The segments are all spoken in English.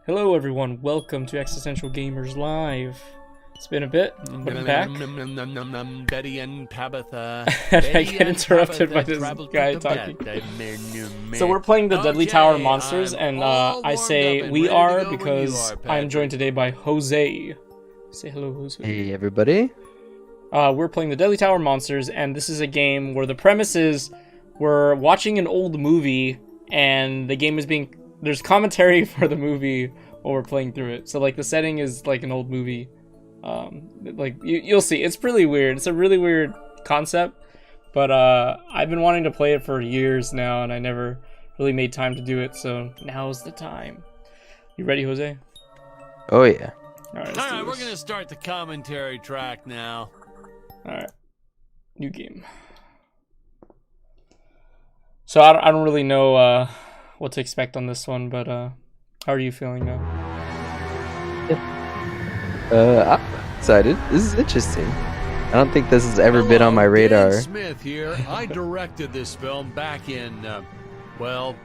Hello everyone, welcome to Existential Gamers Live. It's been a bit, but I'm back. Betty and Tabitha. And I get interrupted by this guy talking. So we're playing the Deadly Tower Monsters, and I say we are because I'm joined today by Jose. Say hello, Jose. Hey everybody. We're playing the Deadly Tower Monsters, and this is a game where the premise is we're watching an old movie, and the game is being... There's commentary for the movie while we're playing through it. So like the setting is like an old movie. Like you'll see, it's really weird. It's a really weird concept, but I've been wanting to play it for years now, and I never really made time to do it. So now's the time. You ready, Jose? Oh yeah. All right, We're gonna start the commentary track now. All right, new game. So I don't really know what to expect on this one, but how are you feeling now? I'm excited. This is interesting. I don't think this has ever been on my radar. Dan Smith here. I directed this film back in, well,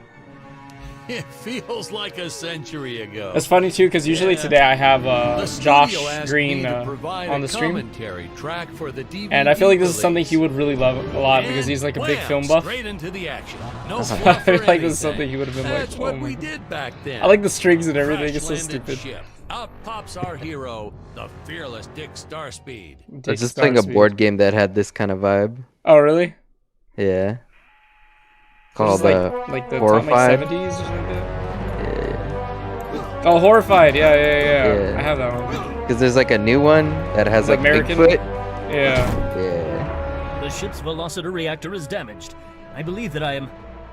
it feels like a century ago. It's funny too, because usually today I have Josh Green on the stream, and I feel like this is something he would really love a lot because he's like a big film buff. Straight into the action. No I feel like this is something he would have been like. That's what we did back then. I like the strings and everything. It's so Crash-landed stupid. ship. Up pops our hero, the fearless Dick Starspeed. I was just playing a board game that had this kind of vibe. Oh really? Yeah. Called like the Horrified. 70s or something like that? Yeah. Oh, Horrified. Yeah. I have that one. Because there's like a new one that has like American? Bigfoot. Yeah. Yeah. The ship's velocity reactor is damaged. I believe that I am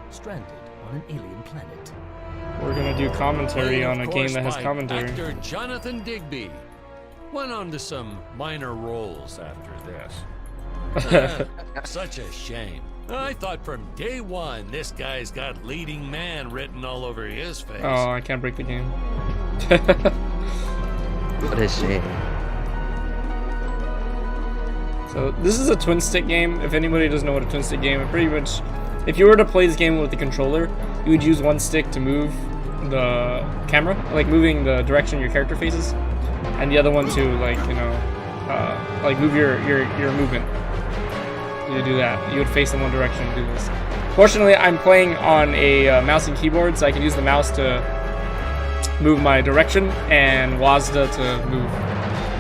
stranded on an alien planet. We're gonna do commentary on a Of game course, that has by commentary. Actor Jonathan Digby went on to some minor roles after this. Such a shame. I thought from day one this guy's got leading man written all over his face. Oh, I can't break the game. What a shame. So this is a twin stick game. If anybody doesn't know what a twin stick game, it pretty much, if you were to play this game with the controller, you would use one stick to move the camera, like moving the direction your character faces, and the other one to like, you know, like move your movement. You do that. You would face in one direction and do this. Fortunately, I'm playing on a mouse and keyboard, so I can use the mouse to move my direction and WASD to move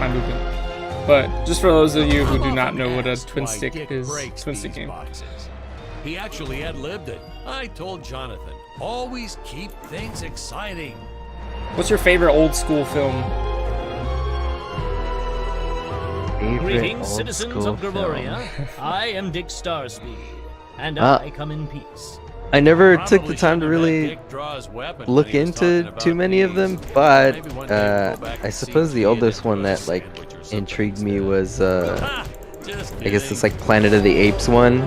my movement. But just for those of you who do not know what a twin stick is, twin stick game. He actually ad-libbed it. I told Jonathan, always keep things exciting. What's your favorite old school film? Greetings, citizens of Gravoria. I am Dick Starspeed, and I come in peace. I never took the time to really look into too many of them, but I suppose the oldest one that like intrigued me was I guess it's like Planet of the Apes one.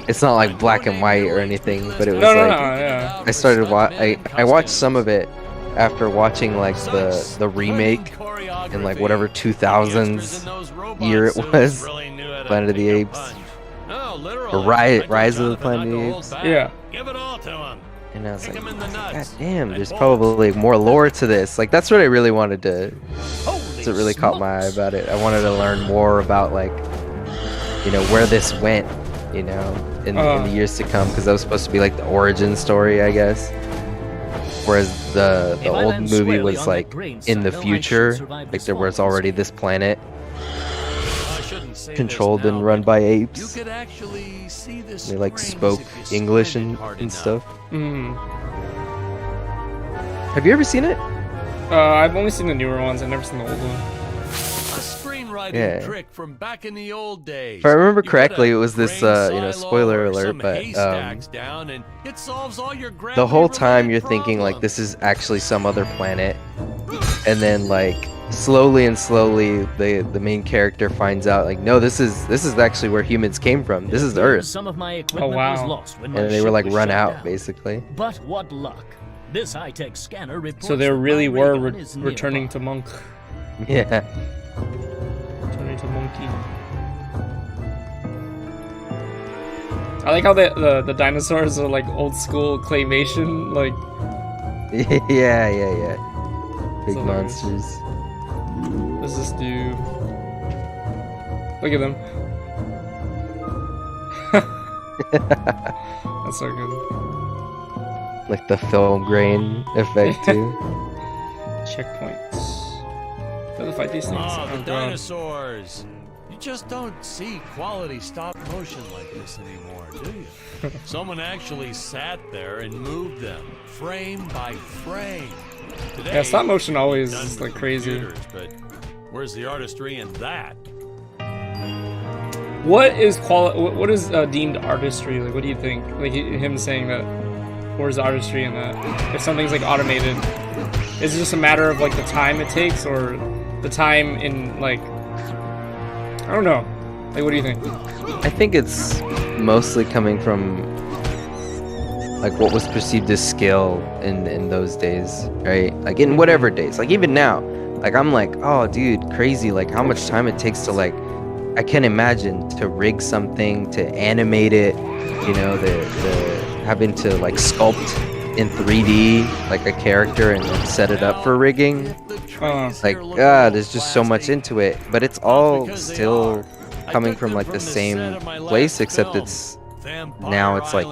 It's not like black and white or anything, but it was yeah. I started I watched some of it after watching like the remake in like whatever 2000s year it was, Planet of the Apes, or Rise of the Planet of the Apes. Yeah. Give it all to him. And I was like, God damn, there's probably more lore to this. Like that's what I really wanted to. It really caught my eye about it. I wanted to learn more about like, you know, where this went, you know, in the years to come, because that was supposed to be like the origin story, I guess. Whereas the old movie was like in the future, like there was already this planet controlled and run by apes. They like spoke English and stuff. Have you ever seen it? I've only seen the newer ones. I've never seen the old one. Trick from back in the old days. If I remember correctly, it was this, you know, spoiler alert, but the whole time you're thinking like this is actually some other planet, and then like slowly the main character finds out like no, this is actually where humans came from. This is Earth. Some of my equipment was lost when my and they were like ship run was out shut down. basically. But what luck! This high-tech scanner reports So they that really my were ray gun is returning nearby. to Monk. Yeah. Returning to Monkey. I like how the dinosaurs are like old school claymation, like Yeah. Big So monsters. What does this do? Look at them. That's so good. Like the film grain effect too. Checkpoints. How to fight these things? Oh, the God. dinosaurs! You just don't see quality stop motion like this anymore, do you? Someone actually sat there and moved them, frame by frame. Today, Yeah, stop motion always done is with like crazy. computers, but where's the artistry in that? What is What is deemed artistry? Like, what do you think? Like him saying that. Where's the artistry in that? If something's like automated, is it just a matter of like the time it takes, or the time in like? I don't know. Like, what do you think? I think it's mostly coming from like what was perceived as skill in those days, right? Like in whatever days, like even now, like I'm like, oh dude, crazy, like how much time it takes to like, I can't imagine to rig something, to animate it, you know, the having to like sculpt in 3D like a character and then set it up for rigging. Like, there's just so much into it, but it's all still coming from like the same place, except it's now it's like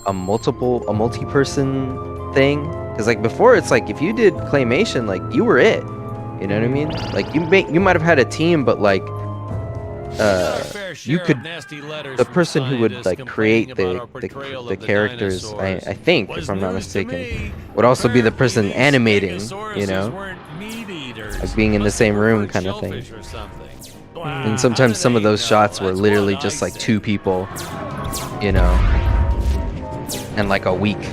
a multi-person thing. Because like before, it's like if you did claymation, like you were it. You know what I mean? Like you might have had a team, but like you could, the person who would like create the characters, I think, if I'm not mistaken, would also be the person animating, you know, like being in the same room kind of thing. And sometimes some of those shots were literally just like 2 people, you know, and like a week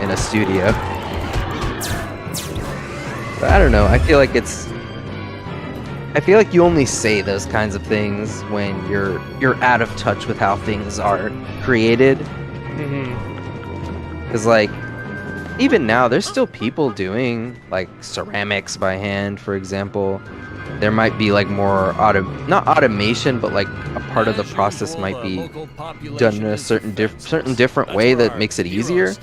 in a studio. But I don't know, I feel like you only say those kinds of things when you're out of touch with how things are created. Because like even now there's still people doing like ceramics by hand, for example. There might be like more not automation, but like a part of the process might be done in a certain different way that makes it easier,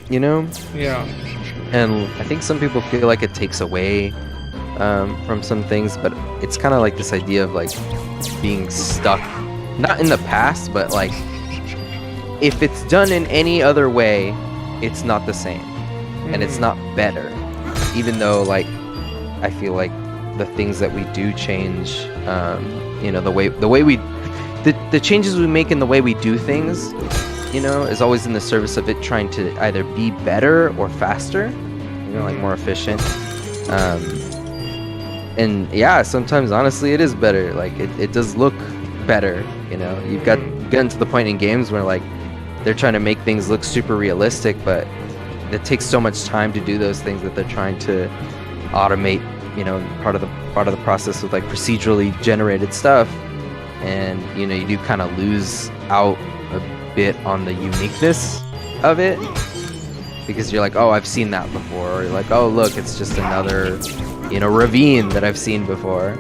you know? Yeah. And I think some people feel like it takes away from some things, but it's kind of like this idea of like being stuck, not in the past, but like if it's done in any other way, it's not the same, and it's not better, even though like I feel like the things that we do change, you know, the way the changes we make in the way we do things, you know, is always in the service of it trying to either be better or faster, you know, like more efficient. And yeah, sometimes honestly it is better. Like it does look better, you know. You've gotten to the point in games where like they're trying to make things look super realistic, but it takes so much time to do those things that they're trying to automate, you know, part of the process with like procedurally generated stuff. And you know, you do kind of lose out a bit on the uniqueness of it, because you're like, oh, I've seen that before, or you're like, oh look, it's just another, you know, ravine that I've seen before,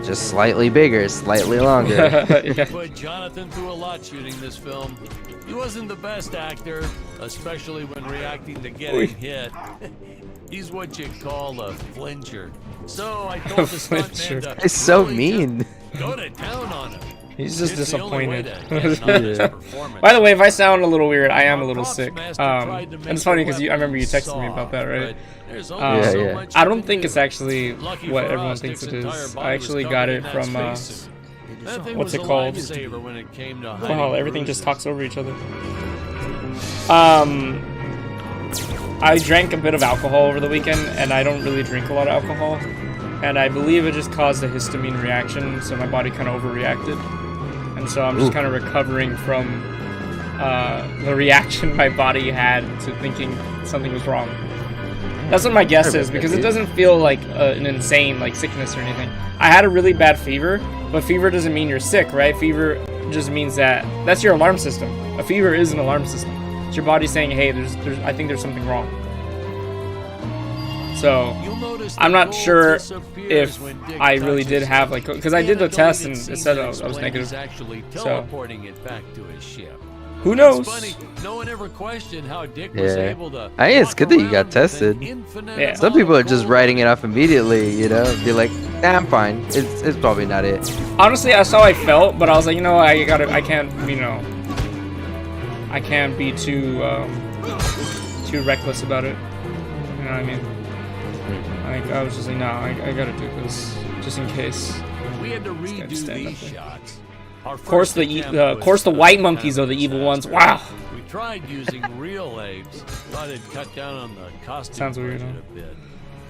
just slightly bigger, slightly longer. Yeah. But Jonathan threw a lot shooting this film. He wasn't the best actor, especially when reacting to getting hit. He's what you call a flincher. So I told the stuntman to It's so really mean. just go to town on him. He's just It's the only way disappointed. to get an honest performance. By the way, if I sound a little weird, I am a little Props sick. master tried to And make it's funny the because I remember you weapons texted me about that, soft, right? but there's Um, only so Yeah. much I you don't can think do. it's actually Lucky what for everyone us, thinks Dick's it entire is. body I was actually covered got in it that from space. That thing what's was it a called? lifesaver when it came to wow, hiding everything just bruises. talks over each other. I drank a bit of alcohol over the weekend, and I don't really drink a lot of alcohol. And I believe it just caused a histamine reaction, so my body kind of overreacted. And so I'm just kind of recovering from the reaction my body had to thinking something was wrong. That's what my guess is, because it doesn't feel like an insane like sickness or anything. I had a really bad fever, but fever doesn't mean you're sick, right? Fever just means that's your alarm system. A fever is an alarm system. It's your body saying, hey, I think there's something wrong. So I'm not sure if I really did have because I did the test and it said I was negative. So teleporting it back to his ship. Who knows? It's funny, no one ever questioned how Dick was Yeah. able to. I think it's walk good that you got around with an tested. infinite Yeah. Some amount people of are just gold. writing it off immediately, you know? Be like, nah, I'm fine. It's probably not it. Honestly, that's how I felt, but I was like, you know, I can't, you know, I can't be too reckless about it. You know what I mean? I was just like, no, I gotta do this just in case. We had to gotta redo stand up these there. shots. Of course, the white monkeys are the evil ones. Wow. We tried using real apes. Thought it'd cut down on the costume Sounds weird, budget huh? a bit.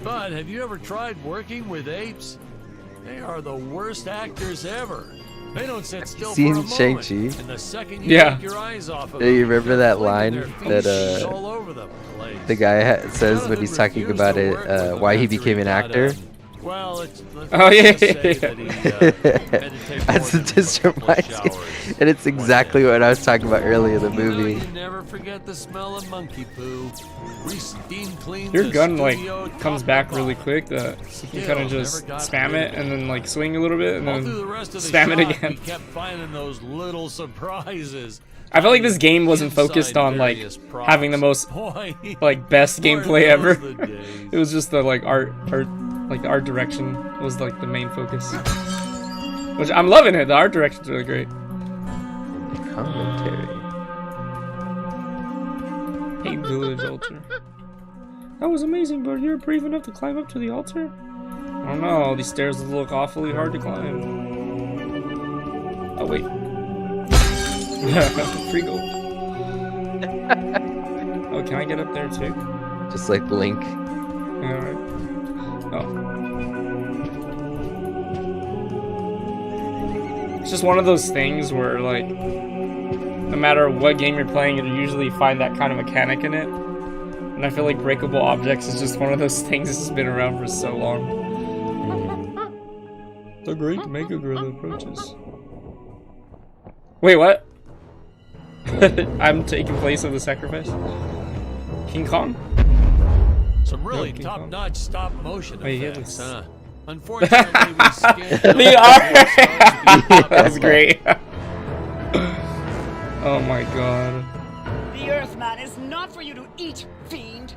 But have you ever tried working with apes? They are the worst actors ever. They don't sit still for a Seen moment. Shang-Chi? And the second you Yeah. take your eyes off of Yeah, you them, remember they're that flinging line their feet that, all over the place. The guy says when he's talking Jonathan about refused it, to work with them why he after became an got, actor. Well, let's Oh, yeah, just say yeah, that he, had to take That's more it than just a couple of reminds me. showers. And it's exactly what I was talking about earlier in the You know, movie. you never forget the smell of monkey poo. We steam cleaned Your the gun like studio comes top back to really bottom. quick that you can kind of Still just never got spam rid it of and then like swing a little bit and All through the then rest of the spam it shot, again. We kept finding those little surprises. I feel like this game wasn't Inside focused on like various having the props. most Boy, like best weren't gameplay ever. those the days. It was just the like art like the art direction was like the main focus. Which I'm loving it. The art direction's really great. Commentary. Hey, village altar. That was amazing, but you're brave enough to climb up to the altar? I don't know. These stairs look awfully hard to climb. Oh wait. Free gold. Oh, can I get up there too? Just like Link. Alright. Oh. It's just one of those things where, like, no matter what game you're playing, you usually find that kind of mechanic in it. And I feel like breakable objects is just one of those things that's been around for so long. The great Mega Gorilla approaches. Wait, what? I'm taking place of the sacrifice? King Kong? Some really King Kong. top-notch stop-motion Wait, yeah, effects, this- huh? Unfortunately, we skipped The art! That was great. Oh my god. The Earthman is not for you to eat, fiend.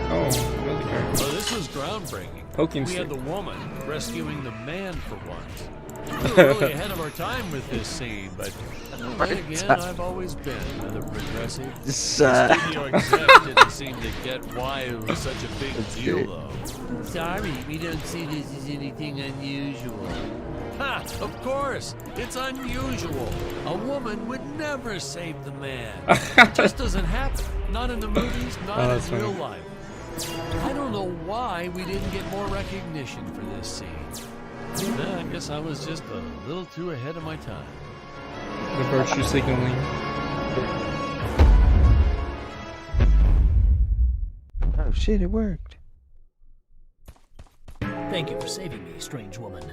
Oh, another character. Oh, this was groundbreaking. Poking We had stick. the woman rescuing the man for once. We were really ahead of our time with this scene, but then again, I've always been rather progressive. Just, The studio exec didn't seem to get why it was such a big deal, good. though. Sorry, we don't see this as anything unusual. Ha! Of course, it's unusual. A woman would never save the man. It just doesn't happen. Not in the movies, not in that's real funny. life. I don't know why we didn't get more recognition for this scene. I guess I was just a little too ahead of my time. The virtue signaling. oh shit, it worked. Thank you for saving me, strange woman.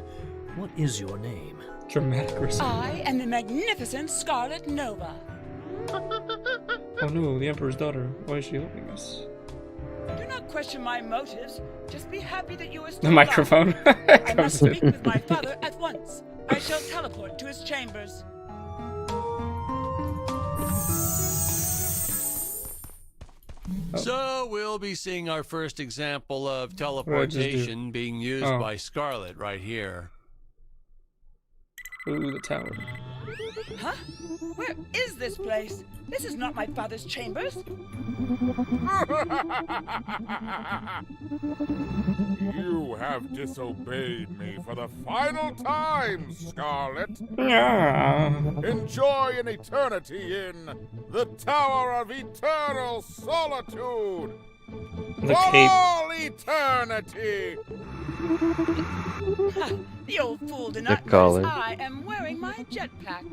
What is your name? Dramatic response. I am the magnificent Scarlet Nova. Oh no, the Emperor's daughter. Why is she helping us? Do not question my motives. Just be happy that you are still The alive. microphone I must comes speak in. with my father at once. I shall teleport to his chambers. So we'll be seeing our first example of What did I just do? teleportation being used Oh. by Scarlet right here. Ooh, the tower. Huh? Where is this place? This is not my father's chambers. You have disobeyed me for the final time, Scarlet. Yeah. Enjoy an eternity in the Tower of Eternal Solitude. The For cape. all eternity. Ha, the old fool did not collar. notice I am wearing my jetpack.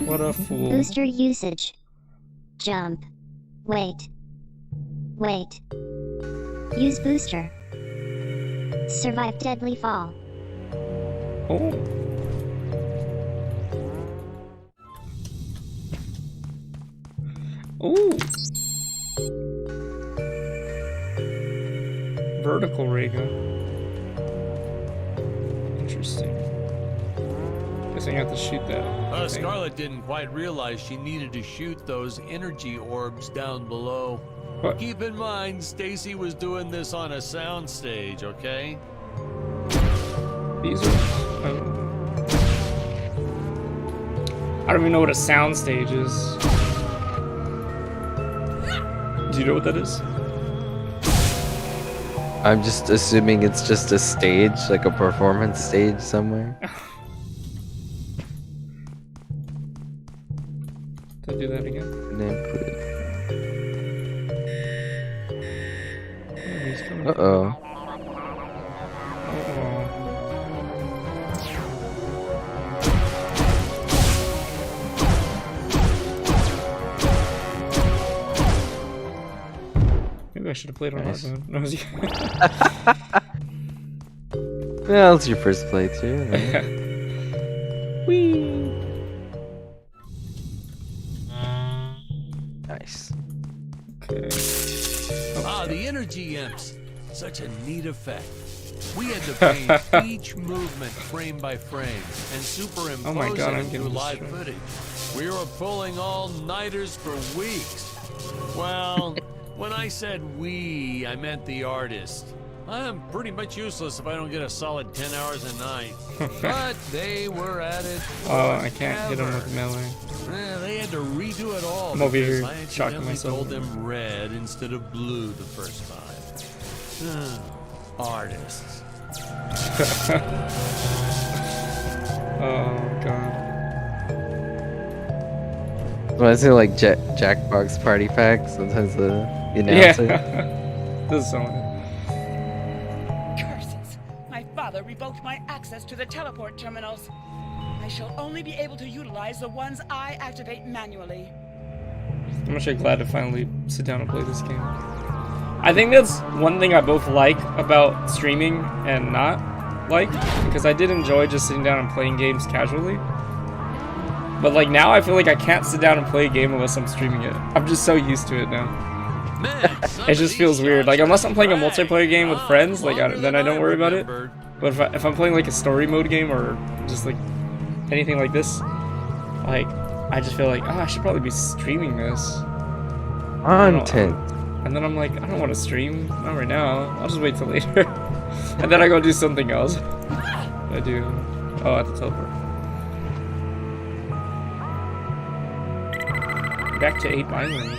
What a fool. Booster usage. Jump. Wait. Wait. Use booster. Survive deadly fall. Oh. Ooh. Vertical ray gun. Interesting. Guess I have to shoot that. thing. Scarlet didn't quite realize she needed to shoot those energy orbs down below. What? Keep in mind, Stacy was doing this on a soundstage, okay? These are. I don't even know what a soundstage is. Do you know what that is? I'm just assuming it's just a stage, like a performance stage somewhere. Did I do that again? And then put it. Oh, he's coming. Uh-oh. Uh-oh. Maybe I should have played on Nice. hard mode. No, it was you. Well, it's your first playthrough. Whee! Nice. Okay. The energy imps. Such a neat effect. We had to paint each movement frame by frame and superimpose Oh my God, it I'm into getting live destroyed. footage. We were pulling all-nighters for weeks. Well, when I said we, I meant the artist. I'm pretty much useless if I don't get a solid 10 hours a night. But they were at it. Oh, I can't hit him with forever. melee. They had to redo it all. I'm over because here I shocking accidentally myself. told them red instead of blue the first time. Artists. Oh god. When I say like Jackbox party pack, sometimes you announce it. This is so funny. Curses! My father revoked my access to the teleport terminals. I shall only be able to utilize the ones I activate manually. I'm actually glad to finally sit down and play this game. I think that's one thing I both like about streaming and not like, because I did enjoy just sitting down and playing games casually. But like now I feel like I can't sit down and play a game unless I'm streaming it. I'm just so used to it now. Man, It just feels weird. Like unless I'm playing a multiplayer game with friends, like then I don't worry about it. But if I'm playing like a story mode game or just like anything like this, like I just feel like, oh, I should probably be streaming this. Content. And then I'm like, I don't want to stream, not right now. I'll just wait till later. And then I go do something else. I do. Oh, at the teleport. Back to 8 Island.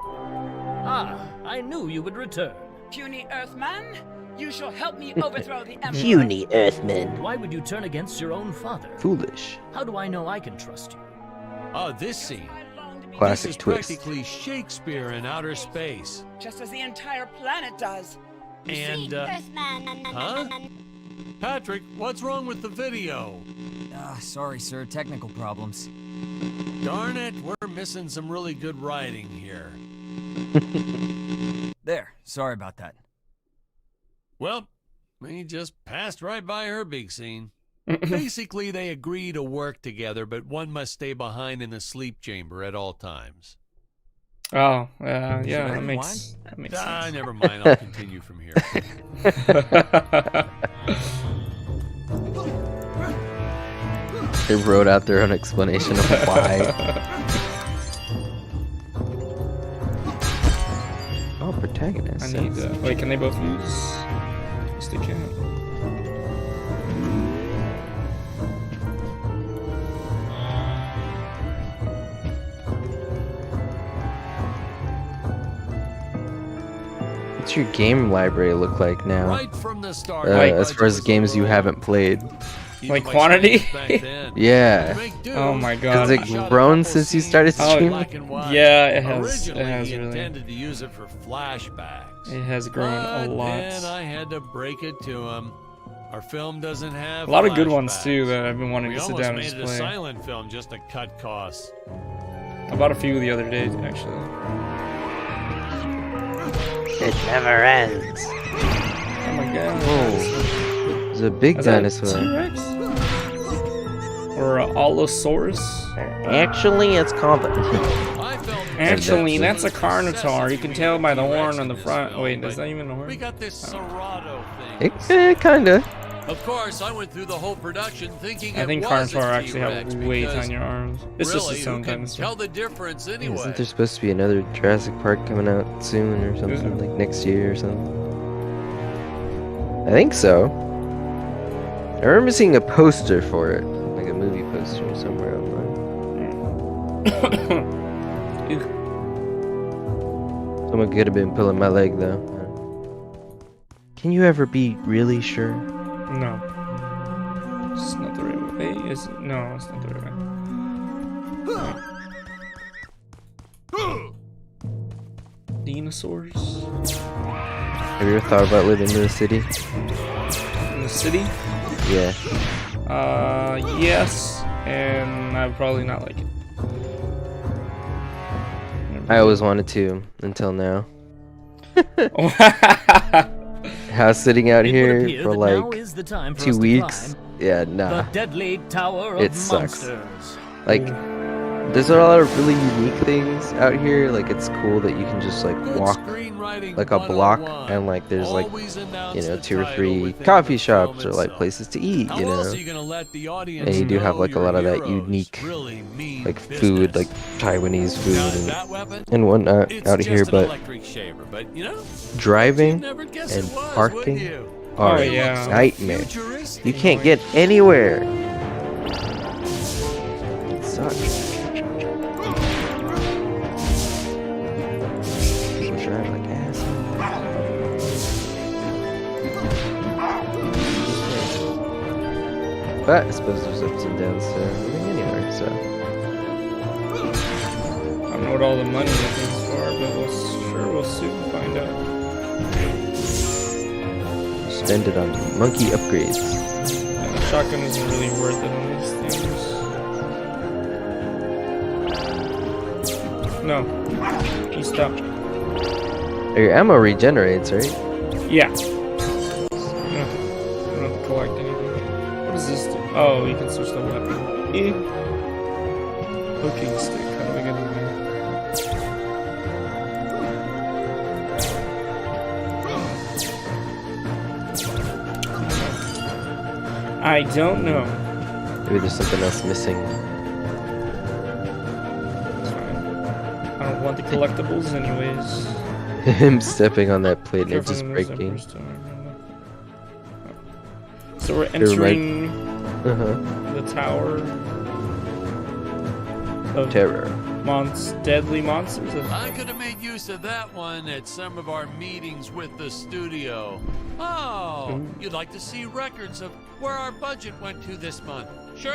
Ah, I knew you would return. Puny Earthman, you shall help me overthrow the Emperor. Puny Earthman. Why would you turn against your own father? Foolish. How do I know I can trust you? Oh, this scene. I long to be Classic This is twist. practically Shakespeare in outer space. just as the entire planet does. And, huh? Patrick, what's wrong with the video? Sorry, sir. Technical problems. Darn it, we're missing some really good writing here. There. Sorry about that. Well, we just passed right by her big scene. Basically, they agree to work together, but one must stay behind in the sleep chamber at all times. Oh, yeah, Should that I makes sense. Never mind, I'll continue from here. They wrote out their own explanation of why. Oh, protagonist. I need. Wait, can they both use? Yes, they can. What's your game library look like now? Right from the start. As far as games you haven't played. Like quantity? Yeah. Oh my Has god. it grown since you started streaming? Yeah, it has. Originally, It has he really. intended to use it for flashbacks. It has grown a But lot. then I had to break it to him. Our film doesn't have A lot of good ones flashbacks. too that I've been wanting We to sit almost down and made just it a play. silent film just to cut costs. I bought a few the other day actually. It never ends. Oh my god. Oh, there's a big Is that a dinosaur. T-Rex? Or a Allosaurus? Actually, it's called. I felt Actually, That's that's a Carnotaur. You can tell by the horn on the front. Wait, is that even a horn? We got this Serato thing. Kinda. Of course, I went through the whole production thinking I think it was a Carnosaur actually T-Rex have way because tinier arms. It's really, just its who own can dinosaur. tell the difference anyway? Isn't there supposed to be another Jurassic Park coming out soon or something, like next year or something? I think so. I remember seeing a poster for it, like a movie poster somewhere online. Ew. Someone could have been pulling my leg though. Can you ever be really sure? No. It's not the right way. Is it? No, it's not the right way. Dinosaurs? Have you ever thought about living in the city? In the city? Yeah. Yes. And I would probably not like it. I always wanted to, until now. I was sitting out here for like 2 weeks. Yeah, nah. The deadly tower of It sucks. monsters. Like, there's a lot of really unique things out here. Like, it's cool that you can just like walk like a block and like there's like, you know, 2 or 3 coffee shops or like places to eat, you know. And you do have like a lot of that unique like food, like Taiwanese food and whatnot out here, but driving and parking are a nightmare. You can't get anywhere. It sucks. People drive like ass. But I suppose there's ups and downs to living anywhere, so. I don't know what all the money is for, but we'll soon find out. Spend it on monkey upgrades. Yeah, the shotgun isn't really worth it on these things. No. You stop. Your ammo regenerates, right? Yeah. You don't have to collect anything. What does this do? Oh, you can switch the weapon. Hooking stick. How do I get in there? I don't know. Maybe there's something else missing. That's fine. I don't want the collectibles anyways. Him stepping on that plate and it Careful just in those breaking. zippers, don't remember. So we're entering the tower of Terror. deadly monsters. I could have made use of that one at some of our meetings with the studio. Oh, you'd like to see records of where our budget went to this month? Sure,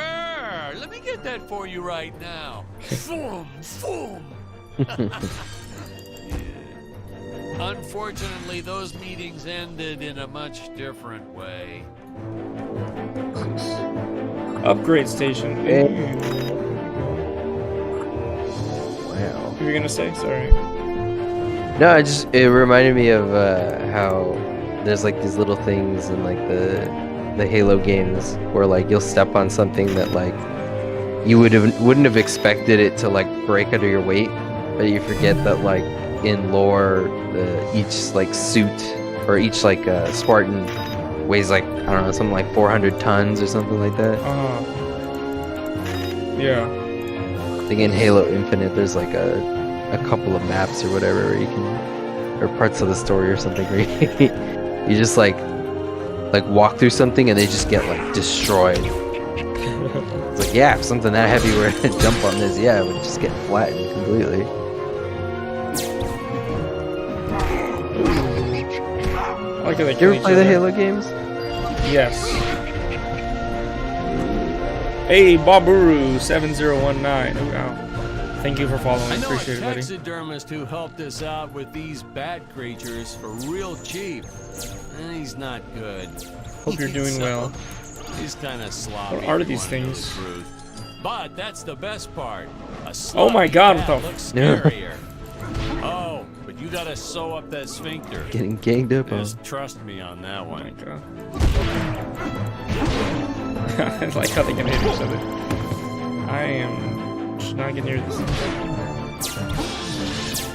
let me get that for you right now. Boom, boom. Unfortunately, those meetings ended in a much different way. Upgrade station. Wow. What were you gonna say? Sorry. No, it reminded me of how there's like these little things in like the Halo games where like you'll step on something that like you wouldn't have expected it to like break under your weight, but you forget that like in lore each like suit or each like Spartan weighs like, I don't know, something like 400 tons or something like that. Yeah. I think in Halo Infinite there's like a couple of maps or whatever where you can, or parts of the story or something where you just like walk through something and they just get like destroyed. It's like, yeah, if something that heavy were to jump on this, yeah, it would just get flattened completely. I like how they You ever play the Halo games? Yes. Hey, Baburu7019. Oh, wow. Thank you for following. I know Appreciate a it, buddy. taxidermist who helped us out with these bat creatures for real cheap. He's not good. Hope you're doing well. He's kind of sloppy. What are if you these wanna know things? the truth. But that's the best part. A Oh my sloppy God, bat what the looks scarier. Oh, but you gotta sew up that sphincter. Getting ganged up on. Just trust me on that Oh my one. god. I like how they can hit each other. Should not get near this.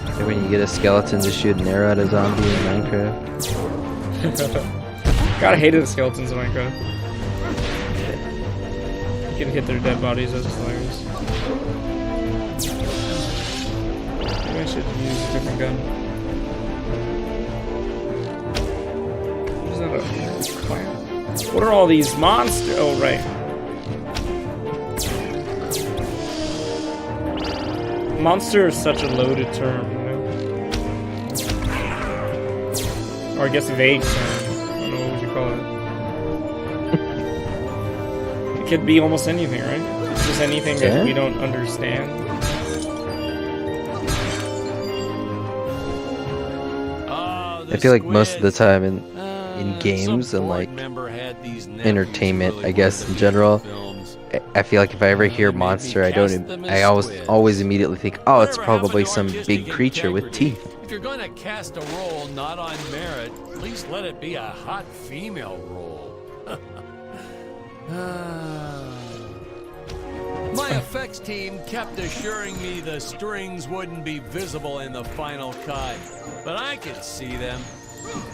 Like when you get a skeleton to shoot an arrow at a zombie in Minecraft. God, I hated the skeletons in Minecraft. You can hit their dead bodies, that's hilarious. Maybe I should use a different gun. Is that a plant? What are all these monsters? Oh, right. Monster is such a loaded term, you know? Or I guess vague term. I don't know, what would you call it? It could be almost anything, right? Just anything that we don't understand. I feel like most of the time in games and like entertainment, I guess in general, I feel like if I ever hear monster, I always immediately think, oh, it's probably some big creature with teeth. If you're going to cast a role not on merit, at least let it be a hot female role. My effects team kept assuring me the strings wouldn't be visible in the final cut, but I could see them.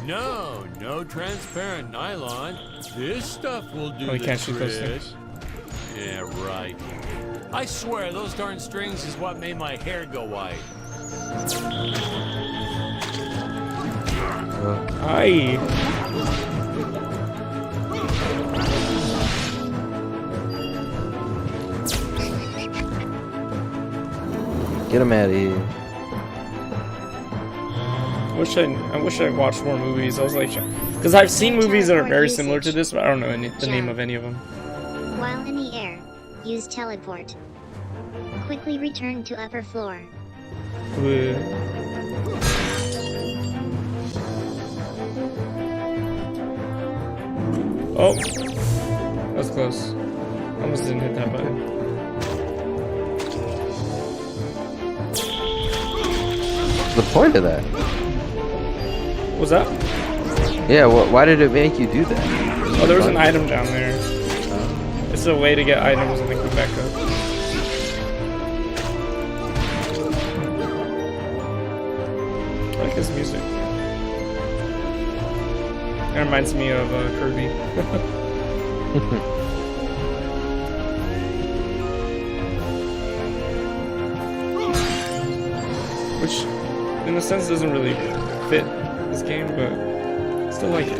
No transparent nylon. This stuff will do the can't shoot those trick. things. Yeah, right. I swear, those darn strings is what made my hair go white. Aye. Get him out of here. I wish I watched more movies. I was like, because I've seen movies that are very similar to this, but I don't know the name of any of them. While in the air, use teleport. Quickly return to upper floor. Oh, that was close. Almost didn't hit that button. What's the point of that? What was that? Yeah, why did it make you do that? Oh, there was an item down there. It's a way to get items and then come back up. I like this music. It reminds me of Kirby. Which, in a sense, doesn't really fit this game, but I still like it.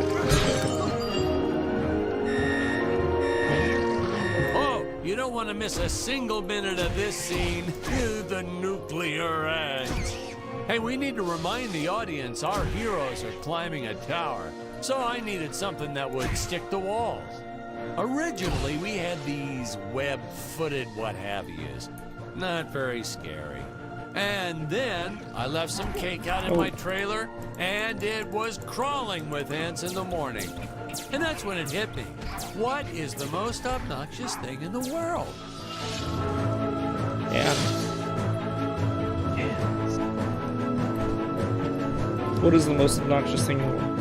Oh, you don't want to miss a single minute of this scene. The nuclear edge. Hey, we need to remind the audience our heroes are climbing a tower, so I needed something that would stick to walls. Originally, we had these web-footed what-have-yous. Not very scary. And then I left some cake out in my trailer, and it was crawling with ants in the morning. And that's when it hit me. What is the most obnoxious thing in the world? Yeah. What is the most obnoxious thing in the world?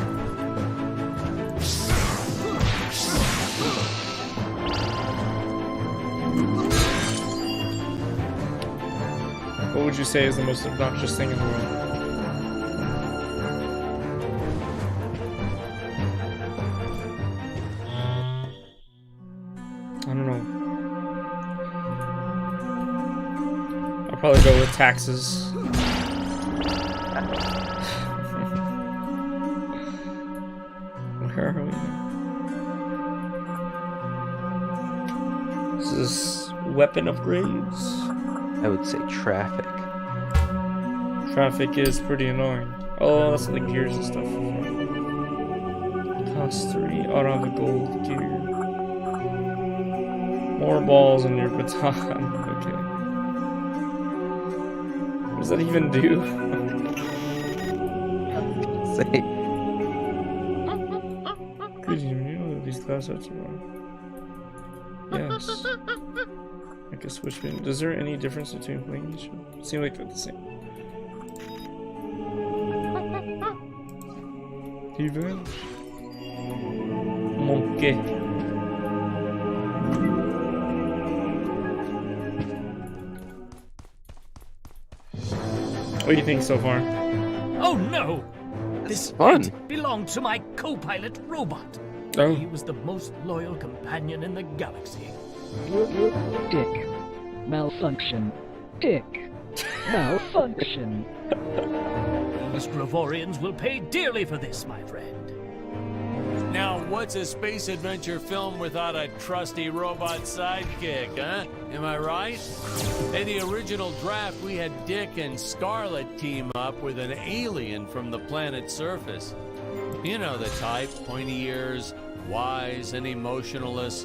What would you say is the most obnoxious thing in the world? I don't know. I'll probably go with taxes. Where are we now? This is weapon upgrades. I would say traffic. Traffic is pretty annoying. Oh, that's like gears and stuff. Cost 3. Oh, I don't have the gold gear. More balls in your baton. Okay. What does that even do? Say. Good, you know that these class arts are wrong. Yes. I can switch between. Is there any difference between playing each one? Seem like they're the same. Even monkey. What do you think so far? Oh no! This Fun. belonged to my co-pilot robot. Oh. He was the most loyal companion in the galaxy. Dick. Malfunction. Dick. Malfunction. Us Gravorians will pay dearly for this, my friend. Now, what's a space adventure film without a trusty robot sidekick, huh? Am I right? In the original draft, we had Dick and Scarlet team up with an alien from the planet's surface. You know the type, pointy ears, wise and emotionless.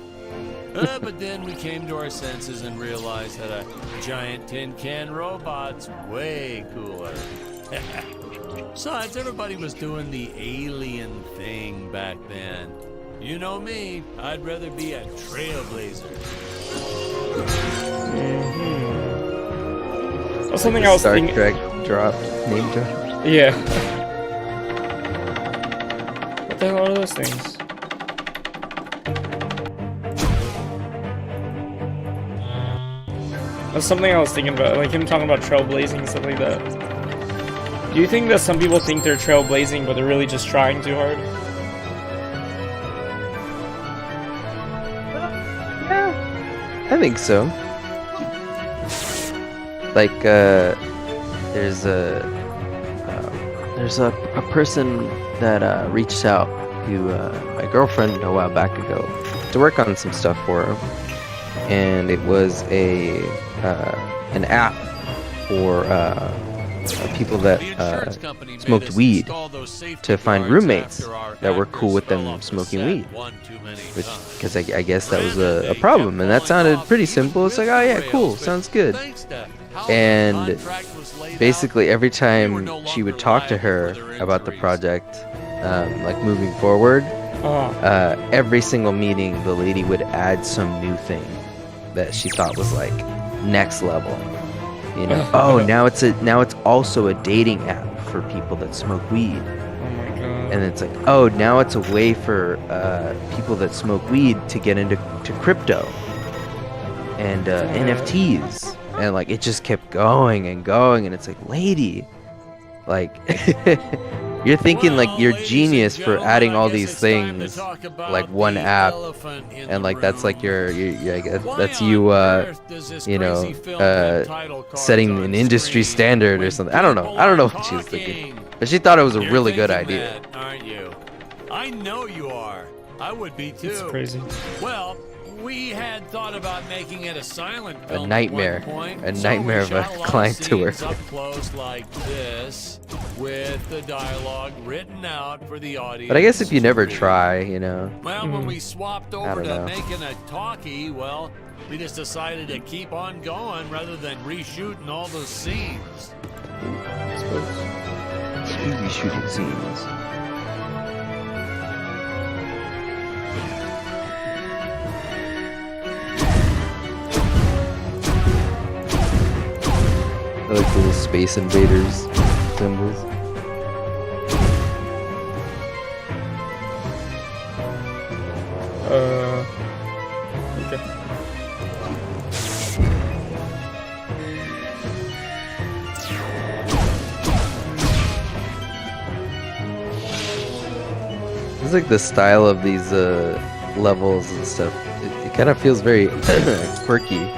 But then we came to our senses and realized that a giant tin can robot's way cooler. Besides, everybody was doing the alien thing back then. You know me, I'd rather be a trailblazer. That's something I was Star thinking. Trek dropped, name drop. Yeah. What the hell are those things? That's something I was thinking about, like him talking about trailblazing and stuff like that. Do you think that some people think they're trailblazing, but they're really just trying too hard? Yeah, I think so. Like, there's a person that reached out to my girlfriend a while back ago to work on some stuff for her, and it was an app for people that smoked weed to find roommates that were cool with them smoking weed, because I guess that was a problem, and that sounded pretty simple. It's like, oh yeah, cool, sounds good. And basically every time she would talk to her about the project, like moving forward, every single meeting the lady would add some new thing that she thought was like next level. You know, oh, now it's also a dating app for people that smoke weed. Oh my god. And it's like, oh, now it's a way for people that smoke weed to get into crypto and NFTs. And like it just kept going and going, and it's like, lady, like you're thinking like you're genius for adding all these things, like one app, and like that's like your I guess that's you you know, setting an industry standard or something. I don't know what she was thinking, but she thought it was a really good idea. Aren't you? I know you are. I would be too. It's crazy. Well, we had thought about making it a silent film. A nightmare. At one point, A nightmare so we of a shot lot client to work scenes up close like this, with the dialogue written out for the audience. But I guess if you never try, you know. Well, when we swapped over to know. making a talkie, well, we just decided to keep on going rather than reshooting all those scenes. Speedy shooting scenes. I like the little Space Invaders symbols. Okay. It's like the style of these levels and stuff. It kind of feels very quirky.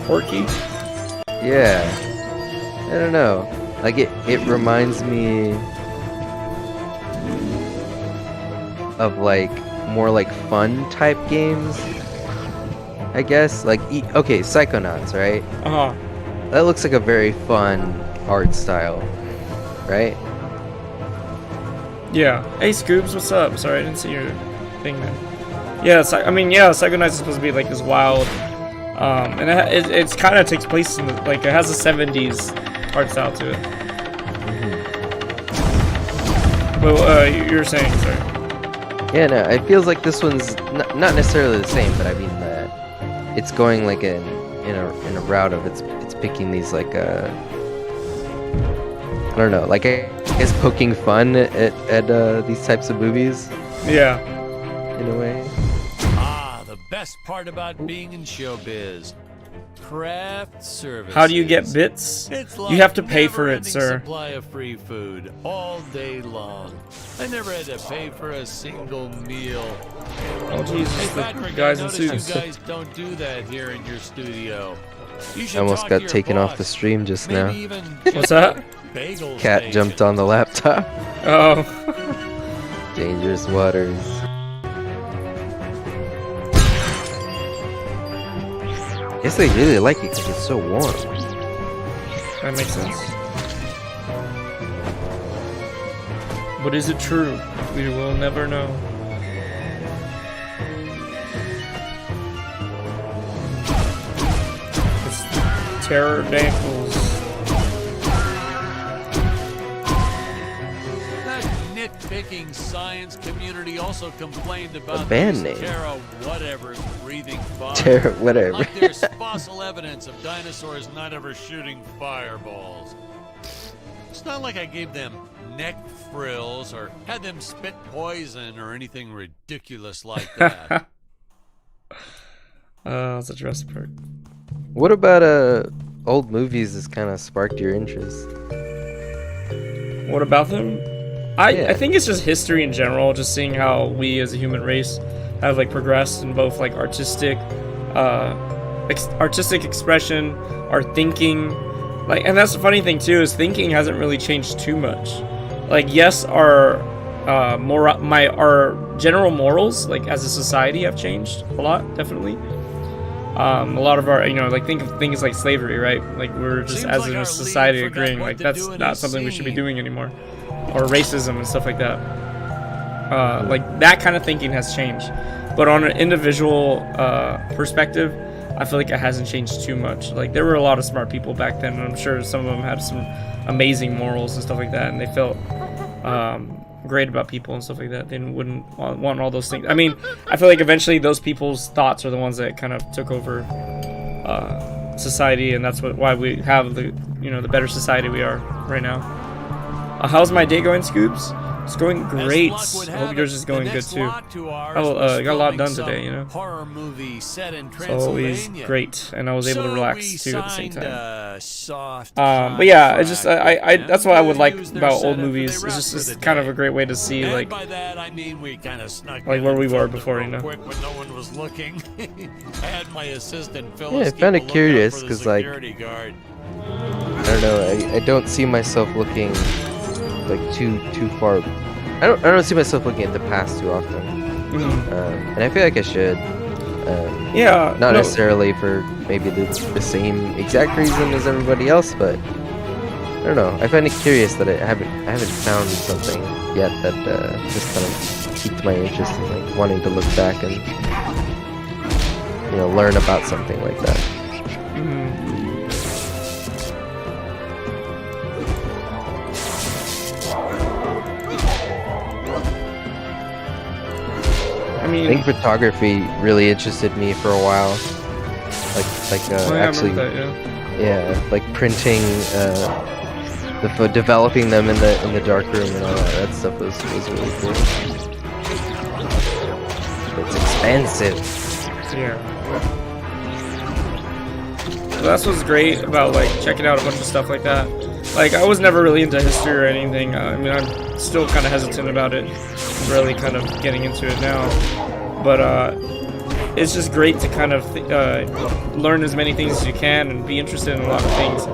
Quirky? Yeah. I don't know. Like it reminds me of like more like fun type games, I guess. Like okay, Psychonauts, right? That looks like a very fun art style, right? Yeah. Hey Scoobs, what's up? Sorry, I didn't see your thing there. Yeah, I mean, yeah, Psychonauts is supposed to be like this wild, and it's kind of takes place in the, like it has a 70s art style to it. But you were saying, sorry. Yeah, no, it feels like this one's not necessarily the same, but I mean it's going like in a route of it's picking these like I don't know, like I guess poking fun at these types of movies. Yeah. In a way. The best part about being in showbiz. Craft service. How do you get bits? You have to pay for it, sir. Supply of free food all day long. I never had to pay for a single meal. Oh Jesus, Hey, the Patrick, guys I in noticed suits. you guys don't do that here in your studio. You should I almost talk got to your taken off boss. the stream just Maybe now. even What's that? bagel Cat station. jumped on the laptop. Oh. Dangerous waters. I guess they really like it because it's so warm. That makes sense. But is it true? We will never know. It's pterodactyls. That nitpicking science community also complained about band these name. Terra whatever's breathing fire. Terra whatever. Like there's fossil evidence of dinosaurs not ever shooting fireballs. It's not like I gave them neck frills or had them spit poison or anything ridiculous like that. That's a Jurassic Park. What about old movies has kind of sparked your interest? What about them? Yeah. I think it's just history in general, just seeing how we as a human race have like progressed in both like artistic expression, our thinking, like, and that's the funny thing too, is thinking hasn't really changed too much. Like, yes, our general morals, like as a society, have changed a lot, definitely. A lot of our, you know, like think of things like slavery, right? Like we're just Seems as like in our a society leader forgot agreeing, what like to that's do in not a something we should be scene. doing anymore, or racism and stuff like that. Like that kind of thinking has changed, but on an individual perspective, I feel like it hasn't changed too much. Like there were a lot of smart people back then, and I'm sure some of them had some amazing morals and stuff like that, and they felt great about people and stuff like that. They wouldn't want all those things. I mean, I feel like eventually those people's thoughts are the ones that kind of took over society, and that's why we have the, you know, the better society we are right now. How's my day going, Scoops? It's going great. I hope yours is going good too. I got a lot done today, you know. Horror movie set in It's always Transylvania. great, and I was able to So relax we too at the same signed time. a soft But yeah, it's just contract, I that's what I would and like used their about old setup movies. for the It's rest just of it's the kind of day. a great way to see And like by that I mean we kind of snuck like in where and we were filmed it before, real you know. quick when no one was looking. I had my assistant Phyllis Yeah, I keep found a it lookout curious, for the 'cause, like, security guard. I don't know. I don't see myself looking like too far. I don't see myself looking at the past too often. And I feel like I should. Yeah, Not no. necessarily for maybe the same exact reason as everybody else, but I don't know. I find it curious that I haven't found something yet that just kind of piqued my interest in like wanting to look back and, you know, learn about something like that. I mean, I think photography really interested me for a while. Like oh, yeah, I actually, remember that, yeah, like printing, developing them in the dark room and all that. That stuff was really cool. It's expensive. yeah. So that's what's great about like checking out a bunch of stuff like that. Like I was never really into history or anything. I mean, I'm still kind of hesitant about it. I'm really kind of getting into it now. But it's just great to kind of learn as many things as you can and be interested in a lot of things,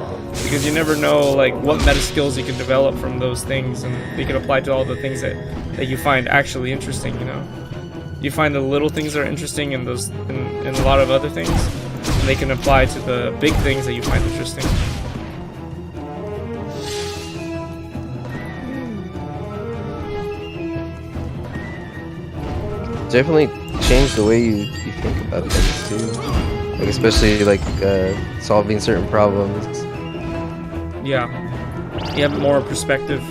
because you never know like what meta skills you can develop from those things, and they can apply to all the things that you find actually interesting. You know, you find the little things that are interesting in those in a lot of other things, and they can apply to the big things that you find interesting. Definitely changed the way you think about things too. Like especially like solving certain problems. Yeah, you have more perspective.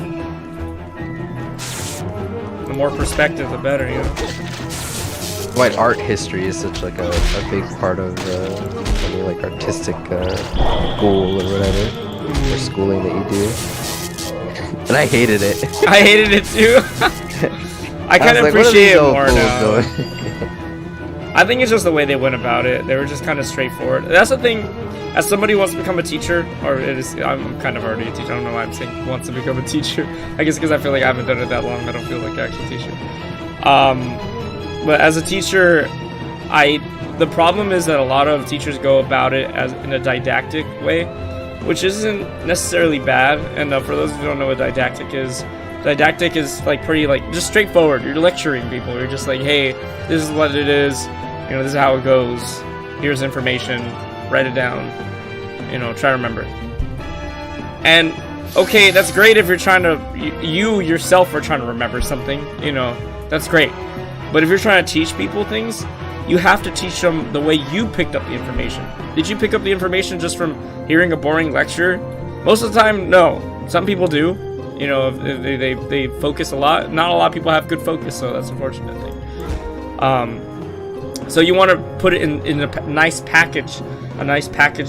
The more perspective, the better. You know. Why art history is such like a big part of any like artistic goal or whatever, or schooling that you do. And I hated it. I hated it too. I kind of was like, what are appreciate these it old more fools now. doing? I think it's just the way they went about it. They were just kind of straightforward. That's the thing. As somebody who wants to become a teacher, or I'm kind of already a teacher. I don't know why I'm saying wants to become a teacher. I guess because I feel like I haven't done it that long. I don't feel like an actual teacher. But as a teacher, the problem is that a lot of teachers go about it as in a didactic way, which isn't necessarily bad. And for those who don't know what didactic is like pretty like just straightforward. You're lecturing people. You're just like, hey, this is what it is. You know, this is how it goes. Here's information. Write it down. You know, try to remember. And okay, that's great if you're trying to you yourself are trying to remember something. You know, that's great. But if you're trying to teach people things, you have to teach them the way you picked up the information. Did you pick up the information just from hearing a boring lecture? Most of the time, no. Some people do. You know, they focus a lot. Not a lot of people have good focus, so that's an unfortunate thing. So you want to put it in a nice package,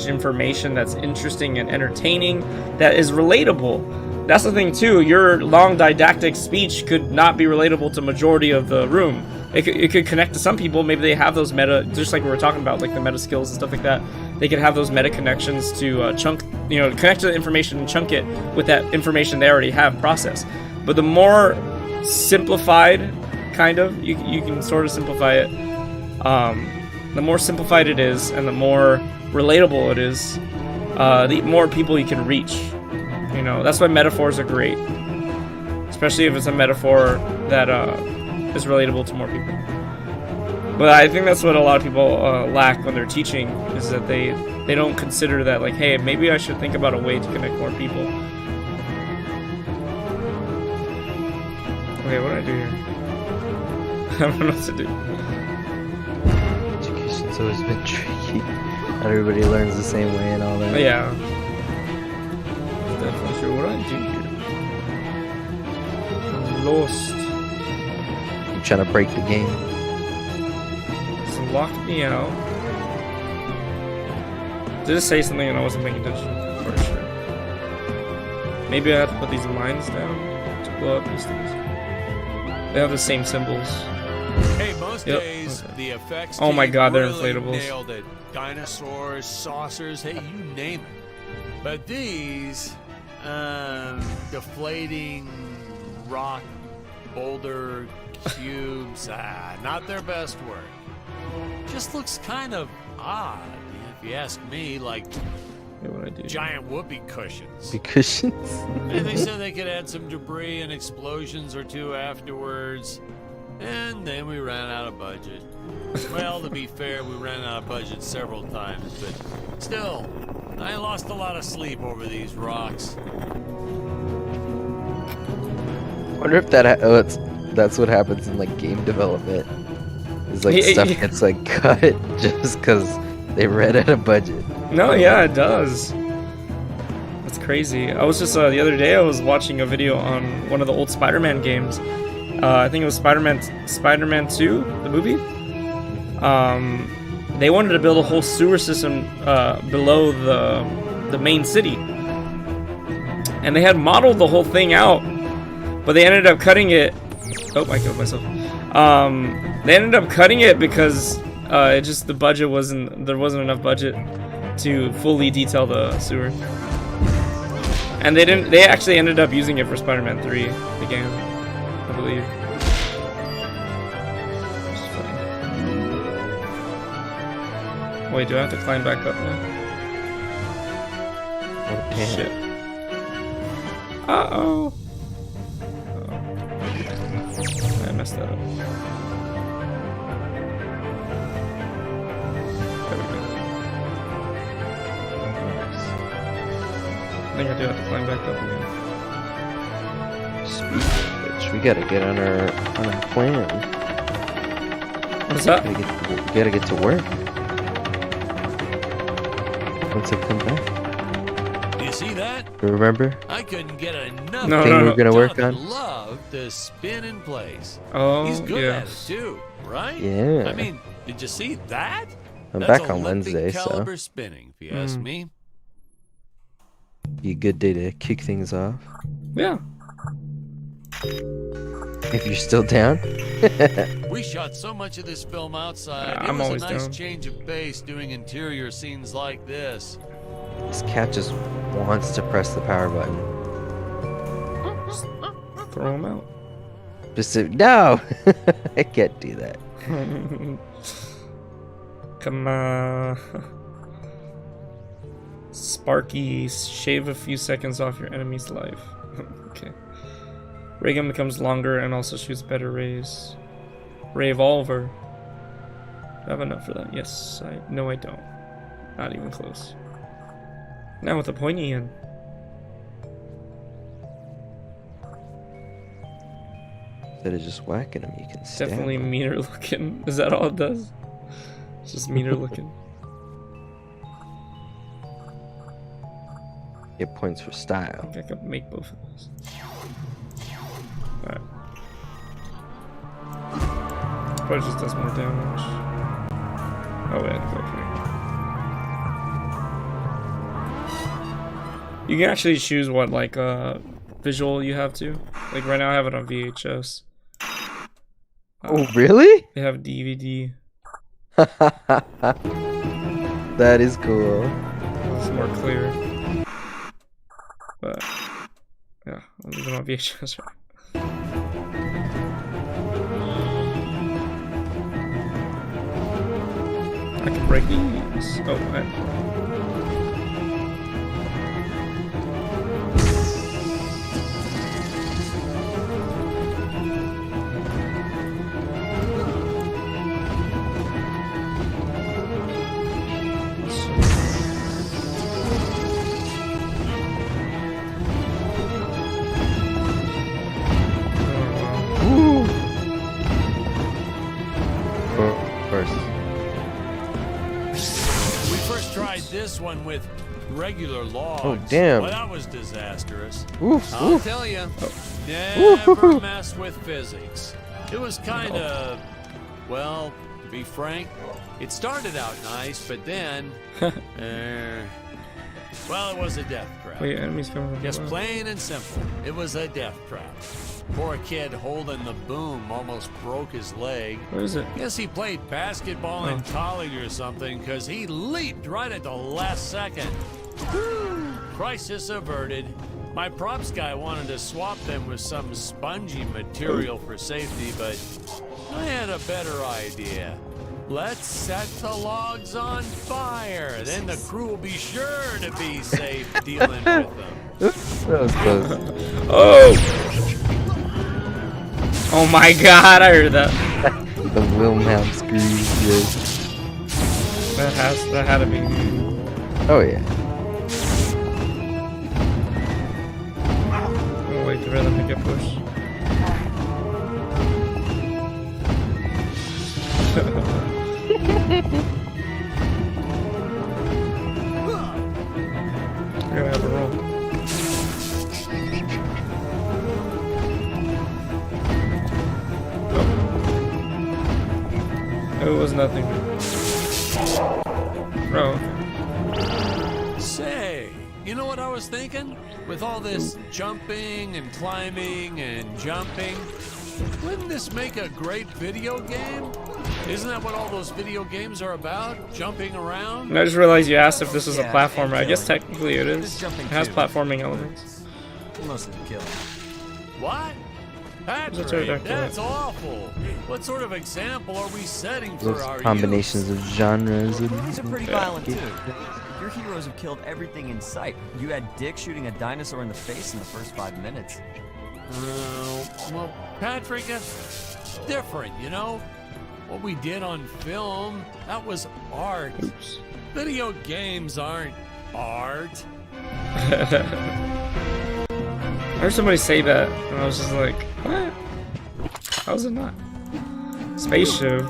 information that's interesting and entertaining, that is relatable. That's the thing too. Your long didactic speech could not be relatable to majority of the room. It could connect to some people. Maybe they have those meta, just like we were talking about, like the meta skills and stuff like that. They could have those meta connections to connect to the information and chunk it with that information they already have processed. But the more simplified, kind of, you can sort of simplify it. The more simplified it is, and the more relatable it is, the more people you can reach. You know, that's why metaphors are great, especially if it's a metaphor that is relatable to more people. But I think that's what a lot of people lack when they're teaching, is that they don't consider that, like, hey, maybe I should think about a way to connect more people. Okay, what do I do here? I don't know what to do. Education's always been tricky. Not everybody learns the same way and all that. Yeah. Definitely true. What do I do here? I'm lost. You trying to break the game? It's locked me out. Did it say something and I wasn't paying attention? For sure. Maybe I have to put these lines down to blow up these things. They have the same symbols. Hey, most days okay. the effects. Oh my God, they're really inflatables. Nailed it. Dinosaurs, saucers, hey, you name it. But these, deflating rock boulder cubes, not their best work. Just looks kind of odd, if you ask me, like giant whoopee cushions. The cushions? And they said they could add some debris and explosions or two afterwards. And then we ran out of budget. Well, to be fair, we ran out of budget several times, but still, I lost a lot of sleep over these rocks. I wonder if that's what happens in like game development. Is like stuff gets like cut just because they ran out of budget. No, yeah, it does. That's crazy. I was just the other day I was watching a video on one of the old Spider-Man games. I think it was Spider-Man 2, the movie. They wanted to build a whole sewer system below the main city, and they had modeled the whole thing out, but they ended up cutting it. Oh, I killed myself. They ended up cutting it because the budget there wasn't enough budget to fully detail the sewer, and they actually ended up using it for Spider-Man 3, the game, I believe. Wait, do I have to climb back up now? Oh, damn. Shit. Uh-oh. I messed that up. There we go. I think I do have to climb back up again. Speak, bitch. We gotta get on our plan. What's that? We gotta get to work. Once I come back. You see that? Remember? I couldn't get enough. No, thing no, no. we're gonna work on. Love to spin in place. Oh, He's good yeah. at it too, right? Yeah. I mean, did you see that? I'm That's back on Olympic Wednesday, so caliber spinning, if you ask me. be a good day to kick things off. Yeah. If you're still down. We shot so much of this film outside. I'm it was always a nice down. change of pace doing interior scenes like this. This cat just wants to press the power button. Throw him out. Just to, no! I can't do that. Come on. Sparky, shave a few seconds off your enemy's life. Okay. Ray gun becomes longer and also shoots better rays. Revolver. Do I have enough for that? Yes. No, I don't. Not even close. Now with the pointy end. Instead of just whacking him, you can stab Definitely him. meaner looking. Is that all it does? It's just meaner looking. Get points for I style. think I could make both of those. Alright. Probably just does more damage. Oh wait, okay. You can actually choose what like visual you have to. Like right now I have it on VHS. Oh, really? They have DVD. That is cool. It's more clear. But yeah, I'll leave it on VHS. I can break these. Oh, This one with regular logs. Oh, damn. Well, that was disastrous. Oof, I'll oof. tell you, Oof. never mess with physics. It was kind of, well, to be frank, it started out nice, but then, well, it was a death trap. wait, enemies coming from Just below. plain and simple, it was a death trap. Poor kid holding the boom almost broke his leg. What is it? Guess he played basketball in college or something, because he leaped right at the last second. Crisis averted. My props guy wanted to swap them with some spongy material for safety, but I had a better idea. Let's set the logs on fire. Then the crew will be sure to be safe dealing with them. That was close. Oh! Oh my god, I heard that. The Wilhelm scream. Yes. That had to be. Oh yeah. Oh wait, the rhythm to get pushed. We're gonna have a roll. It was nothing. Bro. Say, you know what I was thinking? With all this jumping and climbing and jumping, wouldn't this make a great video game? Isn't that what all those video games are about? Jumping around? And I just realized you asked if this was a Yeah, platformer. I and guess killing. technically it is. Just jumping It has too. platforming elements. Mostly killing. What? That's Patrick, ridiculous. that's awful. What sort of example are we setting for Those our combinations of genres. Movies are pretty violent too. Your heroes have killed everything in sight. You had Dick shooting a dinosaur in the face in the first 5 minutes. Well, Patrick, that's different, you know? What we did on film, that was art. Oops. Video games aren't art. I heard somebody say that, and I was just like, what? How is it not? Spaceship. Oh.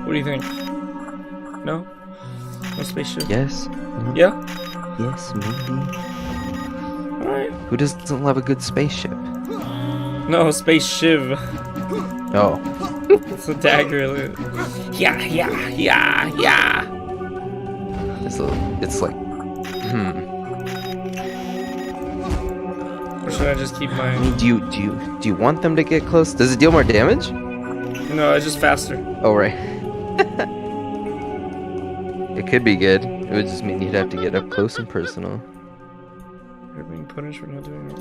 What do you think? No? No spaceship? Yes. No. Yeah? Yes, maybe. Alright. Who doesn't love a good spaceship? No, space shiv. Oh. It's a dagger. Yeah. It's like, should I just keep I my... mean, do you want them to get close? Does it deal more damage? No, it's just faster. Oh right. It could be good. It would just mean you'd have to get up close and personal. You're being punished for not doing it.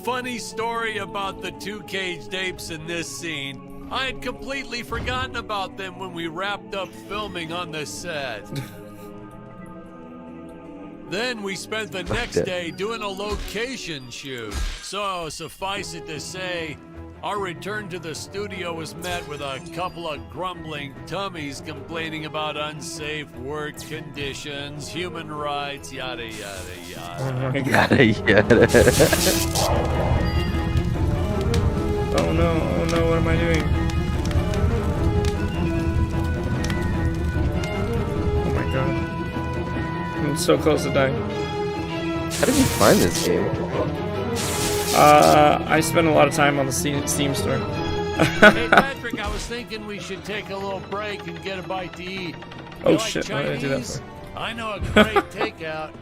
Funny story about the two caged apes in this scene. I had completely forgotten about them when we wrapped up filming on the set. Then we spent the next day doing a location shoot. So suffice it to say, our return to the studio was met with a couple of grumbling tummies complaining about unsafe work conditions, human rights, yada yada yada. Yada yada. Oh no, what am I doing? Oh my god. I'm so close to dying. How did you find this game? I spent a lot of time on the Steam store. Hey Patrick, I was thinking we should take a little break and get a bite to eat. Oh You like shit, why did I do that Chinese? for? I know a great takeout.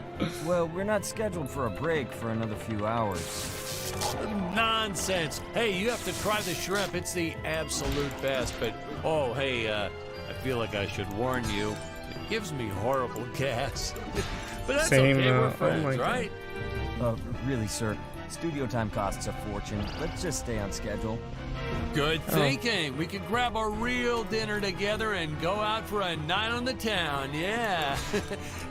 Well, we're not scheduled for a break for another few hours. Nonsense. Hey, you have to try the shrimp. It's the absolute best. But, oh, hey, I feel like I should warn you. It gives me horrible gas. But that's Same, okay, we're oh friends, my God. right? Really, sir. Studio time costs a fortune. Let's just stay on schedule. Good thinking. We could grab a real dinner together and go out for a night on the town, yeah.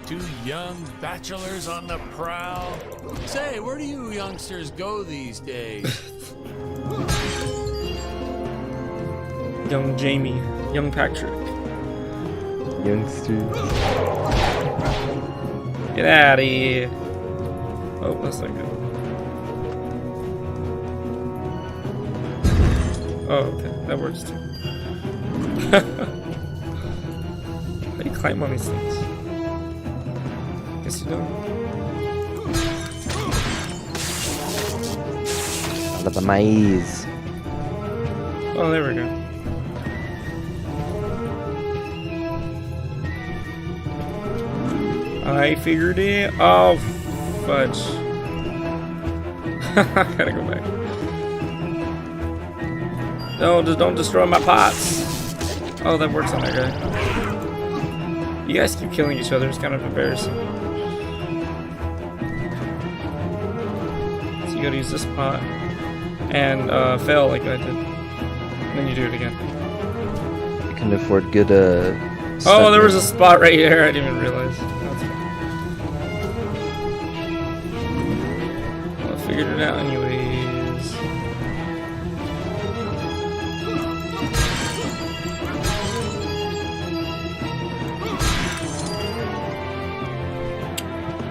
Two young bachelors on the prowl. Say, where do you youngsters go these days? Young Jamie, young Patrick. Youngster. Get out of here. Oh, that's not good. Oh, okay, that works too. How do you climb on these things? Guess you don't. Out of the maze. Oh, there we go. I figured it. Oh, fudge. Gotta go back. No, just don't destroy my pots. Oh, that works on that guy. You guys keep killing each other. It's kind of embarrassing. So you gotta use this pot and fail like I did. And then you do it again. You can afford good Oh, there was a spot right here. I didn't even realize. That's fine. Well, I figured it out anyways.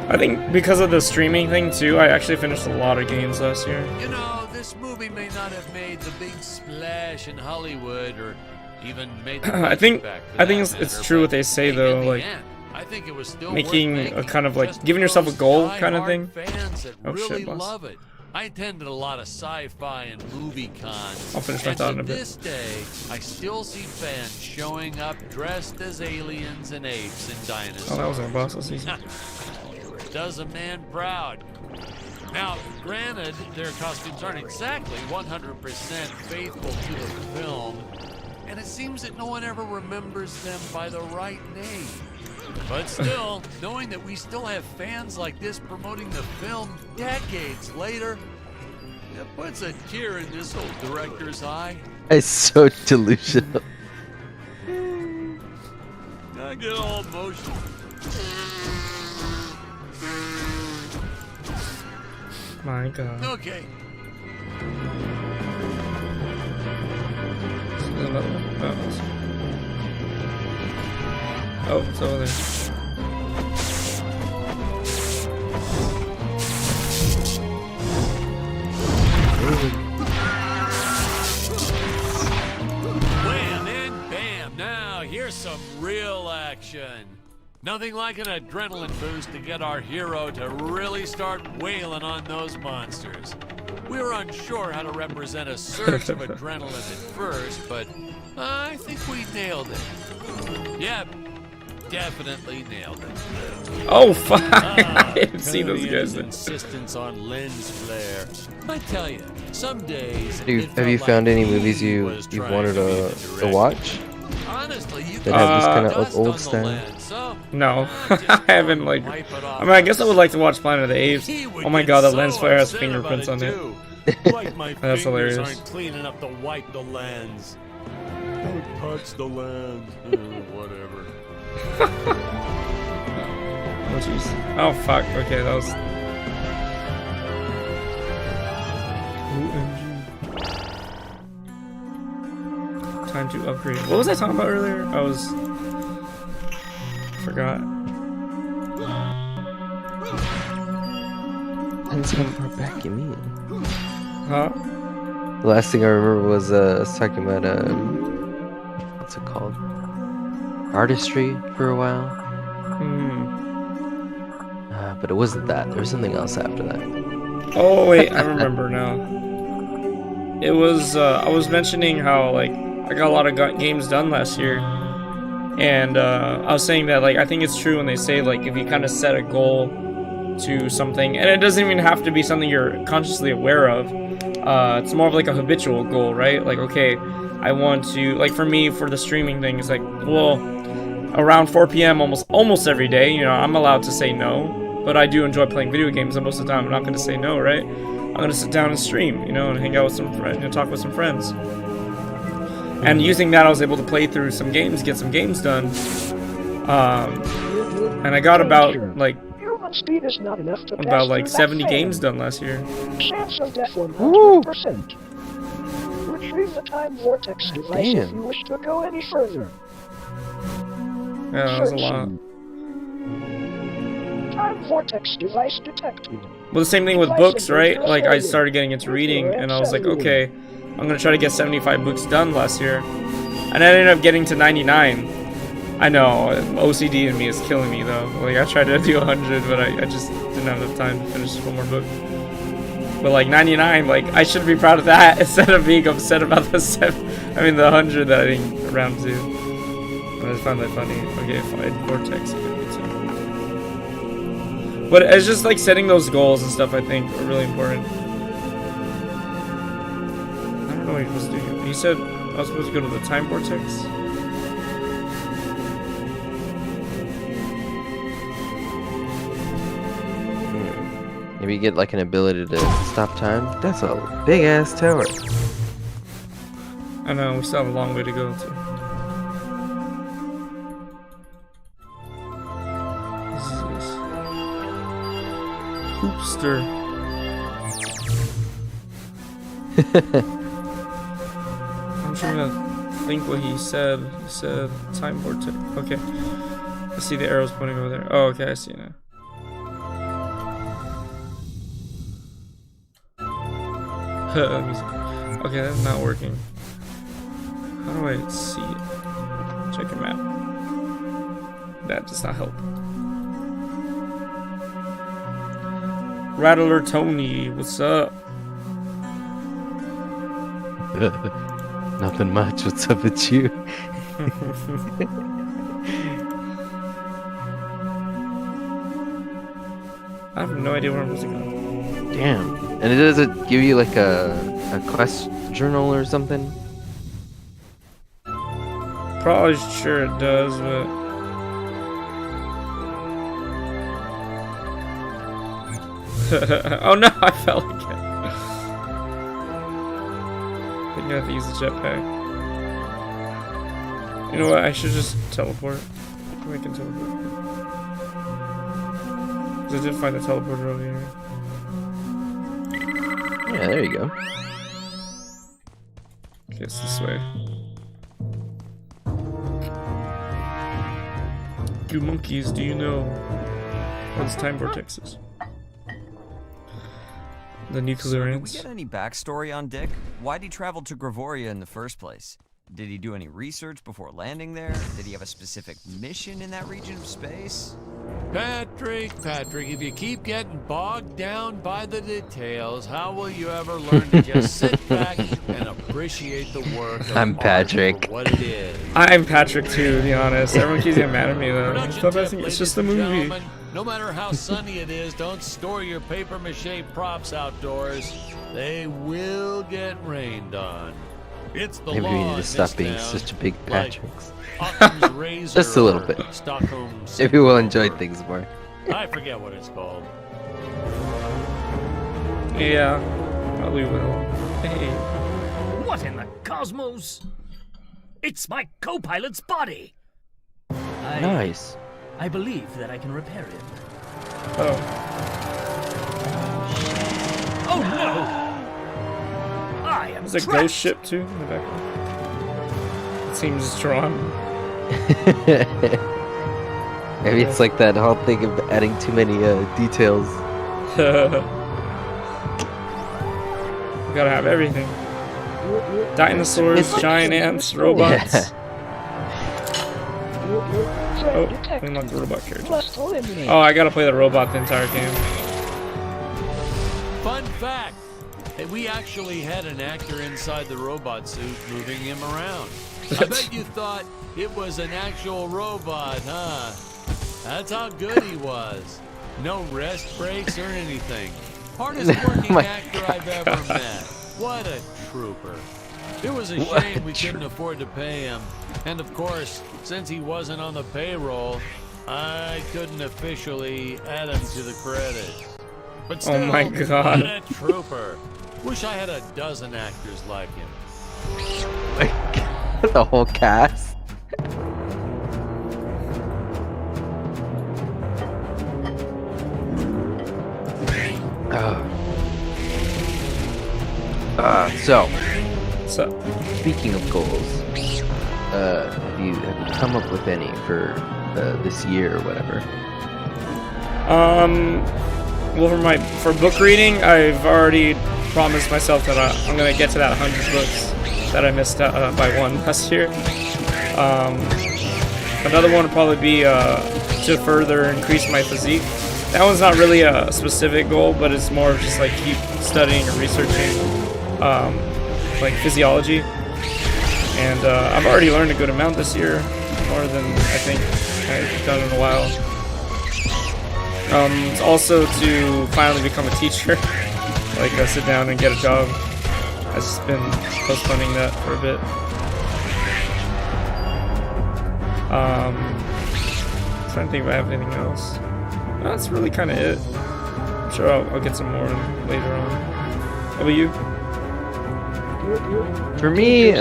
I think because of the streaming thing too, I actually finished a lot of games last year. You know, this movie may not have made the big splash in Hollywood or even made the I think back for that it's matter, true but what they say in though, the like end, I think it was still making worth a kind of like just giving for yourself a those goal kind of diehard thing. Fans that Oh, really shit, boss. love it. I attended a lot of sci-fi and movie cons. I'll finish my and thought to in a bit. this day, I still see fans showing up dressed as aliens and apes and dinosaurs. Oh, that was our boss this season. Does a man proud. Now, granted, their costumes aren't exactly 100% faithful to the film, and it seems that no one ever remembers them by the right name. But still, knowing that we still have fans like this promoting the film decades later, it puts a tear in this old director's eye. It's so delusional. I get all emotional. My God. Okay. There's another one. Oh, it's over there. Wham and bam. Now, here's some real action. Nothing like an adrenaline boost to get our hero to really start wailing on those monsters. We were unsure how to represent a surge of adrenaline at first, but I think we nailed it. Yeah, definitely nailed it. Oh fuck! I didn't see those guys. Insistence on lens flare. I tell you, some days. Have you found any movies you've wanted to watch Honestly, you that have this kind of old style? No, I haven't like. I mean, I guess I would like to watch Planet of the Apes. Oh my god, the lens flare has fingerprints on it. Like my That's hilarious. aren't clean enough to wipe the lens. Don't touch the lens. Whatever. Oh jeez. Oh fuck. Okay, that was. Time to upgrade. What was I talking about earlier? I was. Forgot. Depends how far back you mean. Huh? The last thing I remember was us talking about what's it called? Artistry for a while. But it wasn't that. There was something else after that. Oh wait, I remember now. It was I was mentioning how like I got a lot of games done last year, and I was saying that like I think it's true when they say like if you kind of set a goal to something, and it doesn't even have to be something you're consciously aware of. It's more of like a habitual goal, right? Like okay, I want to like for me for the streaming thing, it's like well around 4 p.m. almost every day. You know I'm allowed to say no. But I do enjoy playing video games, and most of the time I'm not going to say no, right? I'm going to sit down and stream, you know, and hang out with some friends, and talk with some friends. And using that, I was able to play through some games, get some games done. And I got about like 70 games done last year. Chance of death 100%. Retrieve the time vortex device if you wish to go any further. Yeah, that was a lot. Time vortex device detected. Well, the same thing with books, right? Like, I started getting into reading, and I was like, okay, I'm gonna try to get 75 books done last year. And I ended up getting to 99. I know, OCD in me is killing me, though. Like, I tried to do 100, but I just didn't have enough time to finish one more book. But, like, 99, like, I should be proud of that instead of being upset about the 100 that I didn't round to. But I just find that funny. Okay, fine, Vortex. But it's just like setting those goals and stuff I think are really important. I don't know what he was doing. He said I was supposed to go to the time vortex. Maybe you get like an ability to stop time. That's a big ass tower. I know, we still have a long way to go too. Hoopster. I'm trying to think what he said. He said time vortex. Okay. I see the arrows pointing over there. Oh, okay, I see now. Okay, that's not working. How do I see it? Check your map. That does not help. Rattler Tony, what's up? Nothing much. What's up with you? I have no idea where I'm supposed to go. Damn. And does it give you like a quest journal or something? Probably sure it does, but oh no, I fell again. I think I have to use the jetpack. You know what? I should just teleport. I can teleport. Because I did find the teleporter over here. Yeah, there you go. Okay, it's this way. You monkeys, do you know what this time vortex is? The nuclear Did we ants. get any backstory on Dick? Why'd he travel to Gravoria in the first place? Did he do any research before landing there? Did he have a specific mission in that region of space? Patrick, if you keep getting bogged down by the details, how will you ever learn to just sit back and appreciate appreciate the work of I'm art Patrick. for what it is. I'm Patrick too, to be honest. Everyone keeps getting mad at me though. Production Stuff I tip, think it's ladies just a and movie. gentlemen, no matter how sunny it is, don't store your paper mache props outdoors. They will get rained on. It's the Maybe law we need in to this stop being town, such big like Patricks. Occam's razor Just a little or bit. Stockholm Maybe we'll enjoy syndrome, things more. or I forget what it's called. Yeah, probably will. Hey. What in the cosmos? It's my co-pilot's body. Nice. I believe that I can repair it. Oh. Oh no! I am There's a trapped. ghost ship too in the background. It seems drawn. Maybe it's like that whole thing of adding too many details. We gotta have everything. Dinosaurs, giant ants, robots. Yeah. Oh, unlock the robot character. Must eliminate. Oh, I gotta play the robot the entire game. Fun fact, hey, we actually had an actor inside the robot suit moving him around. I bet you thought it was an actual robot, huh? That's how good he was. No rest breaks or anything. Hardest working my actor I've ever met. What a trooper. It was a What shame a we couldn't afford to pay him. And of course, since he wasn't on the payroll, I couldn't officially add him to the credits. But still, Oh my God. what a trooper. Wish I had a dozen actors like him. The whole cast. So, So, speaking of goals, have you come up with any for this year or whatever? well, for book reading, I've already promised myself that I'm gonna get to that 100 books that I missed out by one last year. Another one would probably be to further increase my physique. That one's not really a specific goal, but it's more of just like keep studying and researching like physiology. And I've already learned a good amount this year, more than I think I've done in a while. It's also to finally become a teacher, like sit down and get a job. I've just been postponing that for a bit. Trying to think if I have anything else. No, that's really kind of it. I'm sure I'll get some more later on. How about you? For me,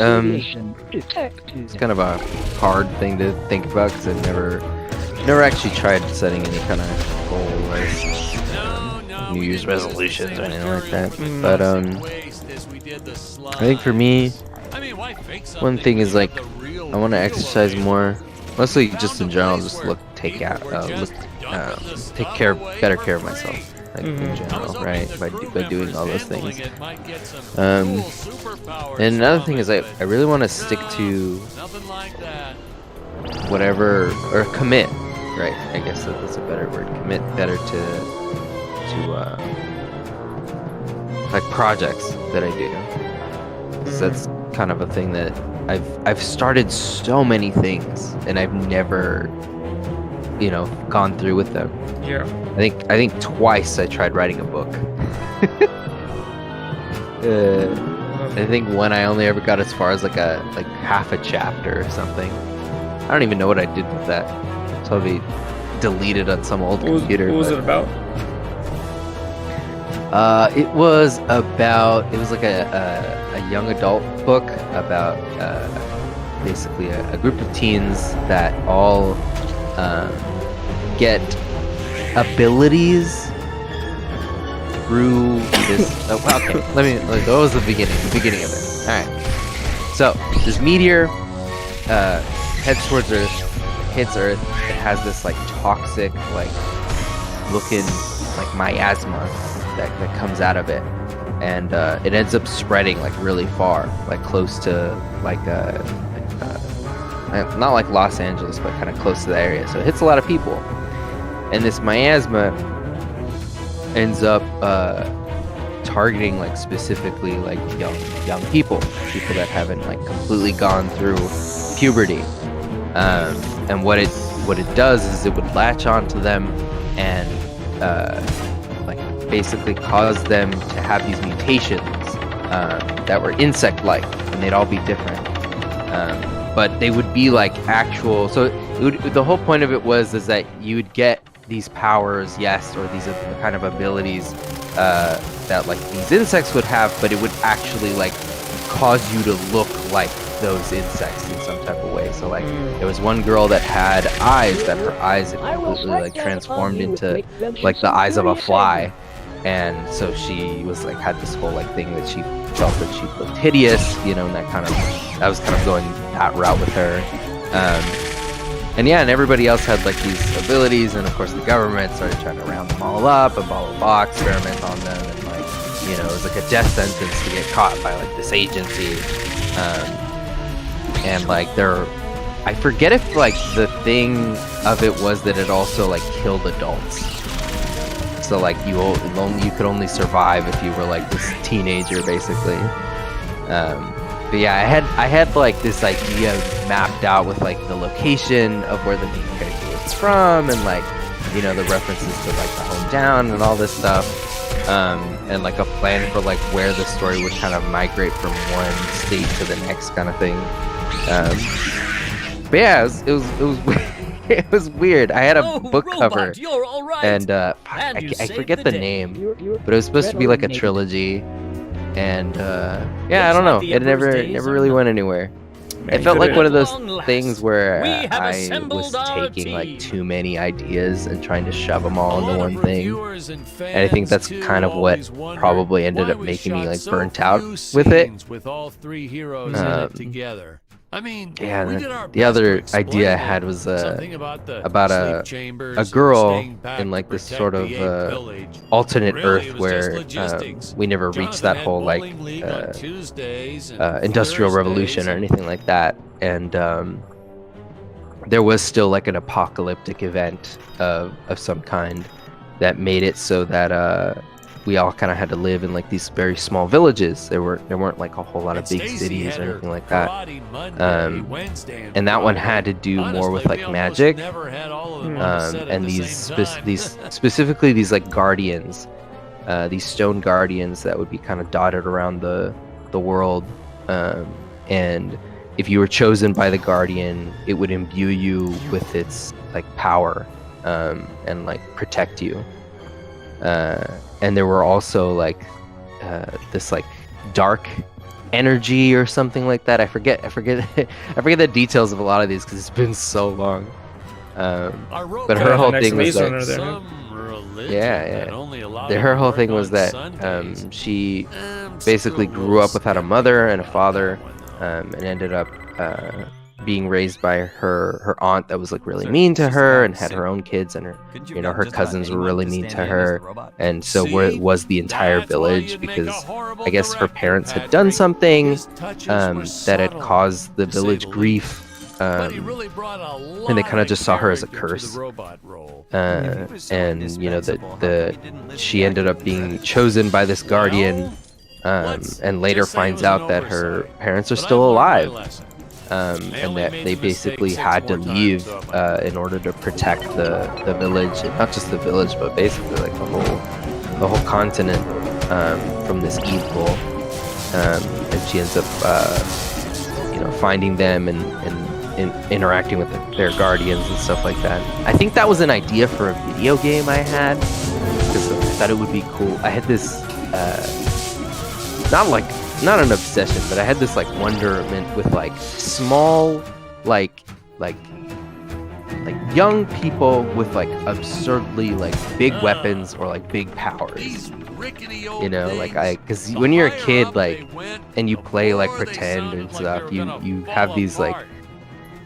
Detected. it's kind of a hard thing to think about because I've never actually tried setting any kind of goal like New Year's resolutions or anything like that. But I think for me, one thing is like I want to exercise more. Mostly just in general, just take better care of myself, like in general, right? By doing all those things. And another thing is I really want to stick to whatever, or commit, right? I guess that's a better word. Commit better to like projects that I do. 'Cause that's kind of a thing that I've started so many things and I've never, gone through with them. Yeah. I think twice I tried writing a book. I think one I only ever got as far as like half a chapter or something. I don't even know what I did with that. Totally deleted on some old computer. What was it about? It was like a young adult book about basically a group of teens that all get abilities through this. Okay, that was the beginning of it. All right. So this meteor heads towards Earth, hits Earth. It has this like toxic, like looking like miasma that comes out of it, and it ends up spreading like really far, like close to not like Los Angeles, but kind of close to the area. So it hits a lot of people, and this miasma ends up targeting like specifically like young people that haven't like completely gone through puberty. And what it does is it would latch onto them and like basically cause them to have these mutations that were insect-like, and they'd all be different. But they would be like actual. So the whole point of it was that you would get these powers, yes, or these kind of abilities that like these insects would have, but it would actually like cause you to look like those insects in some type of way. So like there was one girl that had eyes, that her eyes had completely like transformed into like the eyes of a fly, and so she was like had this whole like thing that she felt that she looked hideous, you know, and that was kind of going that route with her. And yeah, and everybody else had like these abilities, and of course the government started trying to round them all up and blah blah blah, experiment on them, and like, you know, it was like a death sentence to get caught by like this agency. And like I forget if like the thing of it was that it also like killed adults. So like you could only survive if you were like this teenager, basically. But yeah, I had like this idea mapped out with like the location of where the main character was from, and like, you know, the references to like the hometown and all this stuff, and like a plan for like where the story would kind of migrate from one state to the next kind of thing. But yeah, it was it was weird. I had a book cover, and I forget the name, but it was supposed to be like a trilogy. And yeah, I don't know. It never really went anywhere. It felt like one of those things where I was taking like too many ideas and trying to shove them all into one thing. And I think that's kind of what probably ended up making me like burnt out with it. With all three heroes in it together. I mean, yeah, the other idea I had was about a girl in like this sort of alternate Earth where we never reached that whole like industrial revolution or anything like that, and there was still like an apocalyptic event of some kind that made it so that we all kind of had to live in like these very small villages. There weren't like a whole lot of big cities or anything like that. And that one had to do more with like magic, and these specifically these like guardians, these stone guardians that would be kind of dotted around the world. And if you were chosen by the guardian, it would imbue you with its like power, and like protect you. And there were also like this like dark energy or something like that. I forget the details of a lot of these because it's been so long. But her whole thing was that her whole thing was that she basically grew up without a mother and a father, and ended up being raised by her aunt that was like really mean to her and had her own kids, and her cousins were really mean to her, and so was the entire village, because I guess her parents had done something that had caused the village grief, and they kind of just saw her as a curse, and you know that she ended up being chosen by this guardian, and later finds out that her parents are still alive. And that they basically had to leave in order to protect the village, and not just the village, but basically like the whole continent from this evil. And she ends up, finding them and interacting with their guardians and stuff like that. I think that was an idea for a video game I had, because I thought it would be cool. I had this, not an obsession, but I had this like wonderment with like small, like young people with like absurdly like big weapons or like big powers. You know, like because when you're a kid, like, and you play like pretend and stuff, you have these like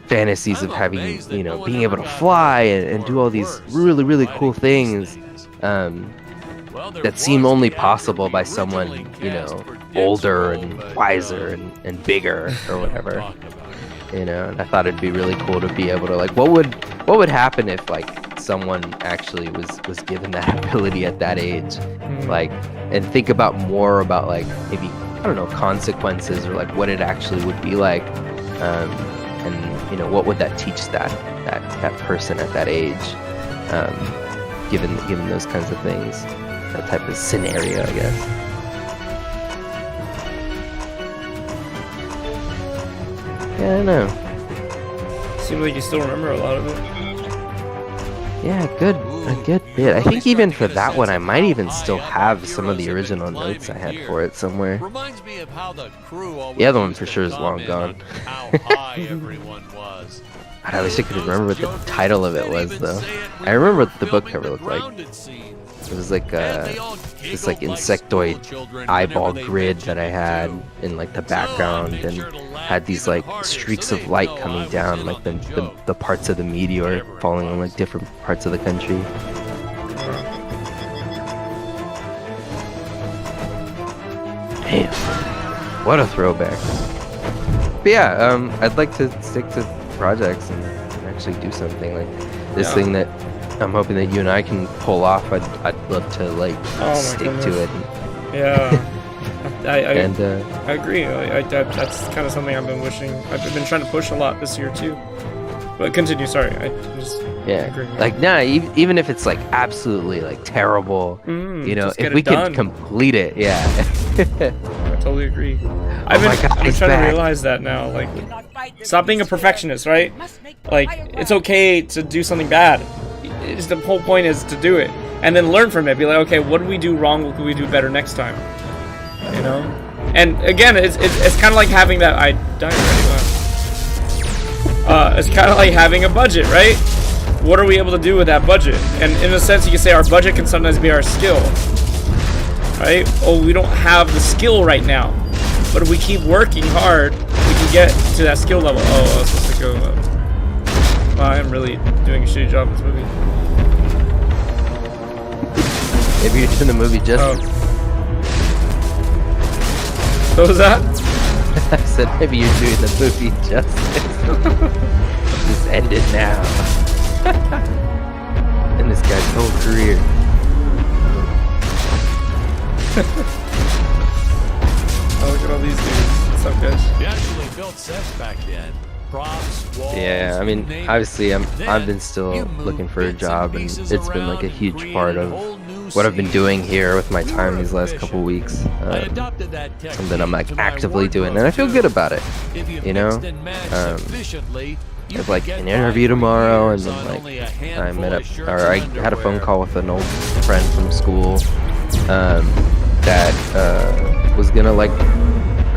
fantasies of having, you know, being able to fly and do all these really, really cool things that seem only possible by someone, you know, older and wiser and bigger or whatever. You know, and I thought it'd be really cool to be able to like, what would happen if like someone actually was given that ability at that age. Like, and think about more about like maybe, I don't know, consequences or like what it actually would be like, and you know, what would that teach that person at that age, given those kinds of things, that type of scenario, I guess. Yeah, I don't know. Seems like you still remember a lot of it. Yeah, a good bit. I think even for that one, I might even still have some of the original notes I had for it somewhere. Reminds me of how the crew always The other one used for to sure is long comment gone. on how high everyone was. God, I wish I could remember what the title of it was, though. I remember what the book cover looked like. It was like this like insectoid eyeball grid that I had in like the background, and had these like streaks of light coming down, like the parts of the meteor falling on like different parts of the country. Damn, what a throwback. But yeah, I'd like to stick to projects and actually do something like this thing that I'm hoping that you and I can pull off. I'd love to like stick to it. Yeah, I agree. That's kind of something I've been wishing. I've been trying to push a lot this year too. But continue. Sorry, I just agree. Like even if it's like absolutely like terrible, you know, if we can complete it, I totally agree. I've been trying to realize that now. Like, stop being a perfectionist, right? Like, it's okay to do something bad. The whole point is to do it and then learn from it. Be like, okay, what did we do wrong? What can we do better next time? You know. And again, it's kind of like having that. I died already. It's kind of like having a budget, right? What are we able to do with that budget? And in a sense, you can say our budget can sometimes be our skill, right? Oh, we don't have the skill right now, but if we keep working hard, we can get to that skill level. Oh, I was supposed to go. Wow, I'm really doing a shitty job in this movie. Maybe you're doing the movie justice. What was that? I said maybe you're doing the movie justice. Just end it now. In this guy's whole career. Oh, look at all these dudes. What's up, guys? They actually built sets back then. Props, walls, Yeah, I mean, obviously I've been still looking for a job, and it's been like a huge part of what I've been doing here with my time these last couple weeks. Something I'm like actively doing, and I feel good about it. You know, I have like an interview tomorrow, and then like I had a phone call with an old friend from school that was gonna like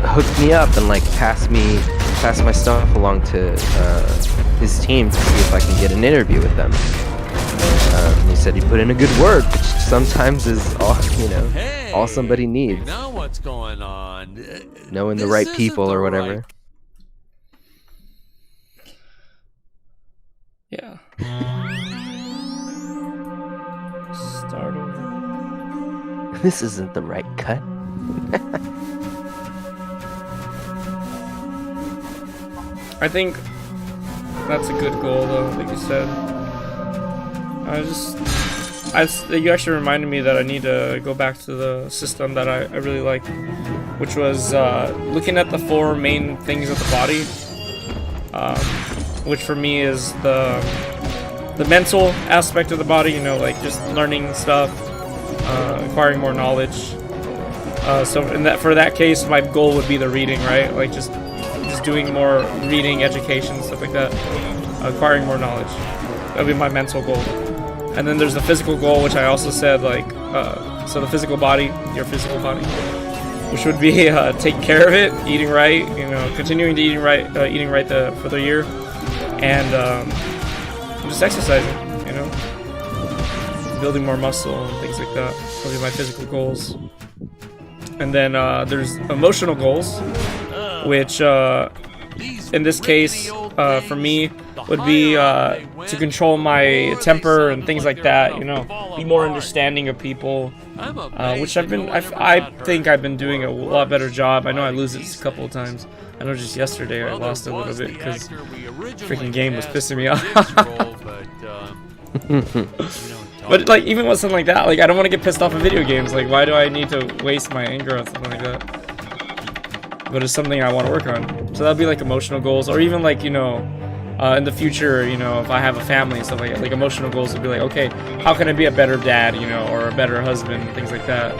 hook me up and like pass my stuff along to his team to see if I can get an interview with them. He said he put in a good word, which sometimes is all, you know, all somebody needs. Now what's going on? Knowing the right people or whatever. Yeah. Start over. This isn't the right cut. I think that's a good goal, though, like you said. You actually reminded me that I need to go back to the system that I really liked, which was looking at the 4 main things of the body, which for me is the mental aspect of the body, you know, like just learning stuff, acquiring more knowledge. So for that case, my goal would be the reading, right? Like just doing more reading, education, stuff like that, acquiring more knowledge. That would be my mental goal. And then there's the physical goal, which I also said, like, so the physical body, your physical body, which would be taking care of it, eating right, you know, continuing to eating right for the year, and just exercising, you know, building more muscle and things like that. Those are my physical goals. And then there's emotional goals, which in this case, for me, would be to control my temper and things like that, you know, be more understanding of people, which I think I've been doing a lot better job. I know I lose it a couple of times. I know just yesterday I lost a little bit because freaking game was pissing me off. But like even with something like that, like I don't want to get pissed off at video games. Like why do I need to waste my anger on something like that? But it's something I want to work on. So that'd be like emotional goals, or even like, you know, in the future, you know, if I have a family and stuff like that, like emotional goals would be like, okay, how can I be a better dad, you know, or a better husband, things like that.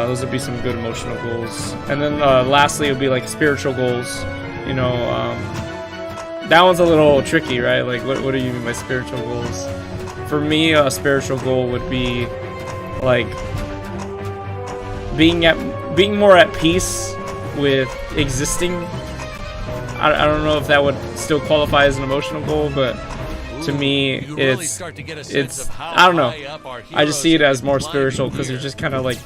Those would be some good emotional goals. And then lastly, it would be like spiritual goals. You know, that one's a little tricky, right? Like, what do you mean by spiritual goals? For me, a spiritual goal would be like being more at peace with existing. I don't know if that would still qualify as an emotional goal, but to me, it's I don't know. I just see it as more spiritual because it's just kind of like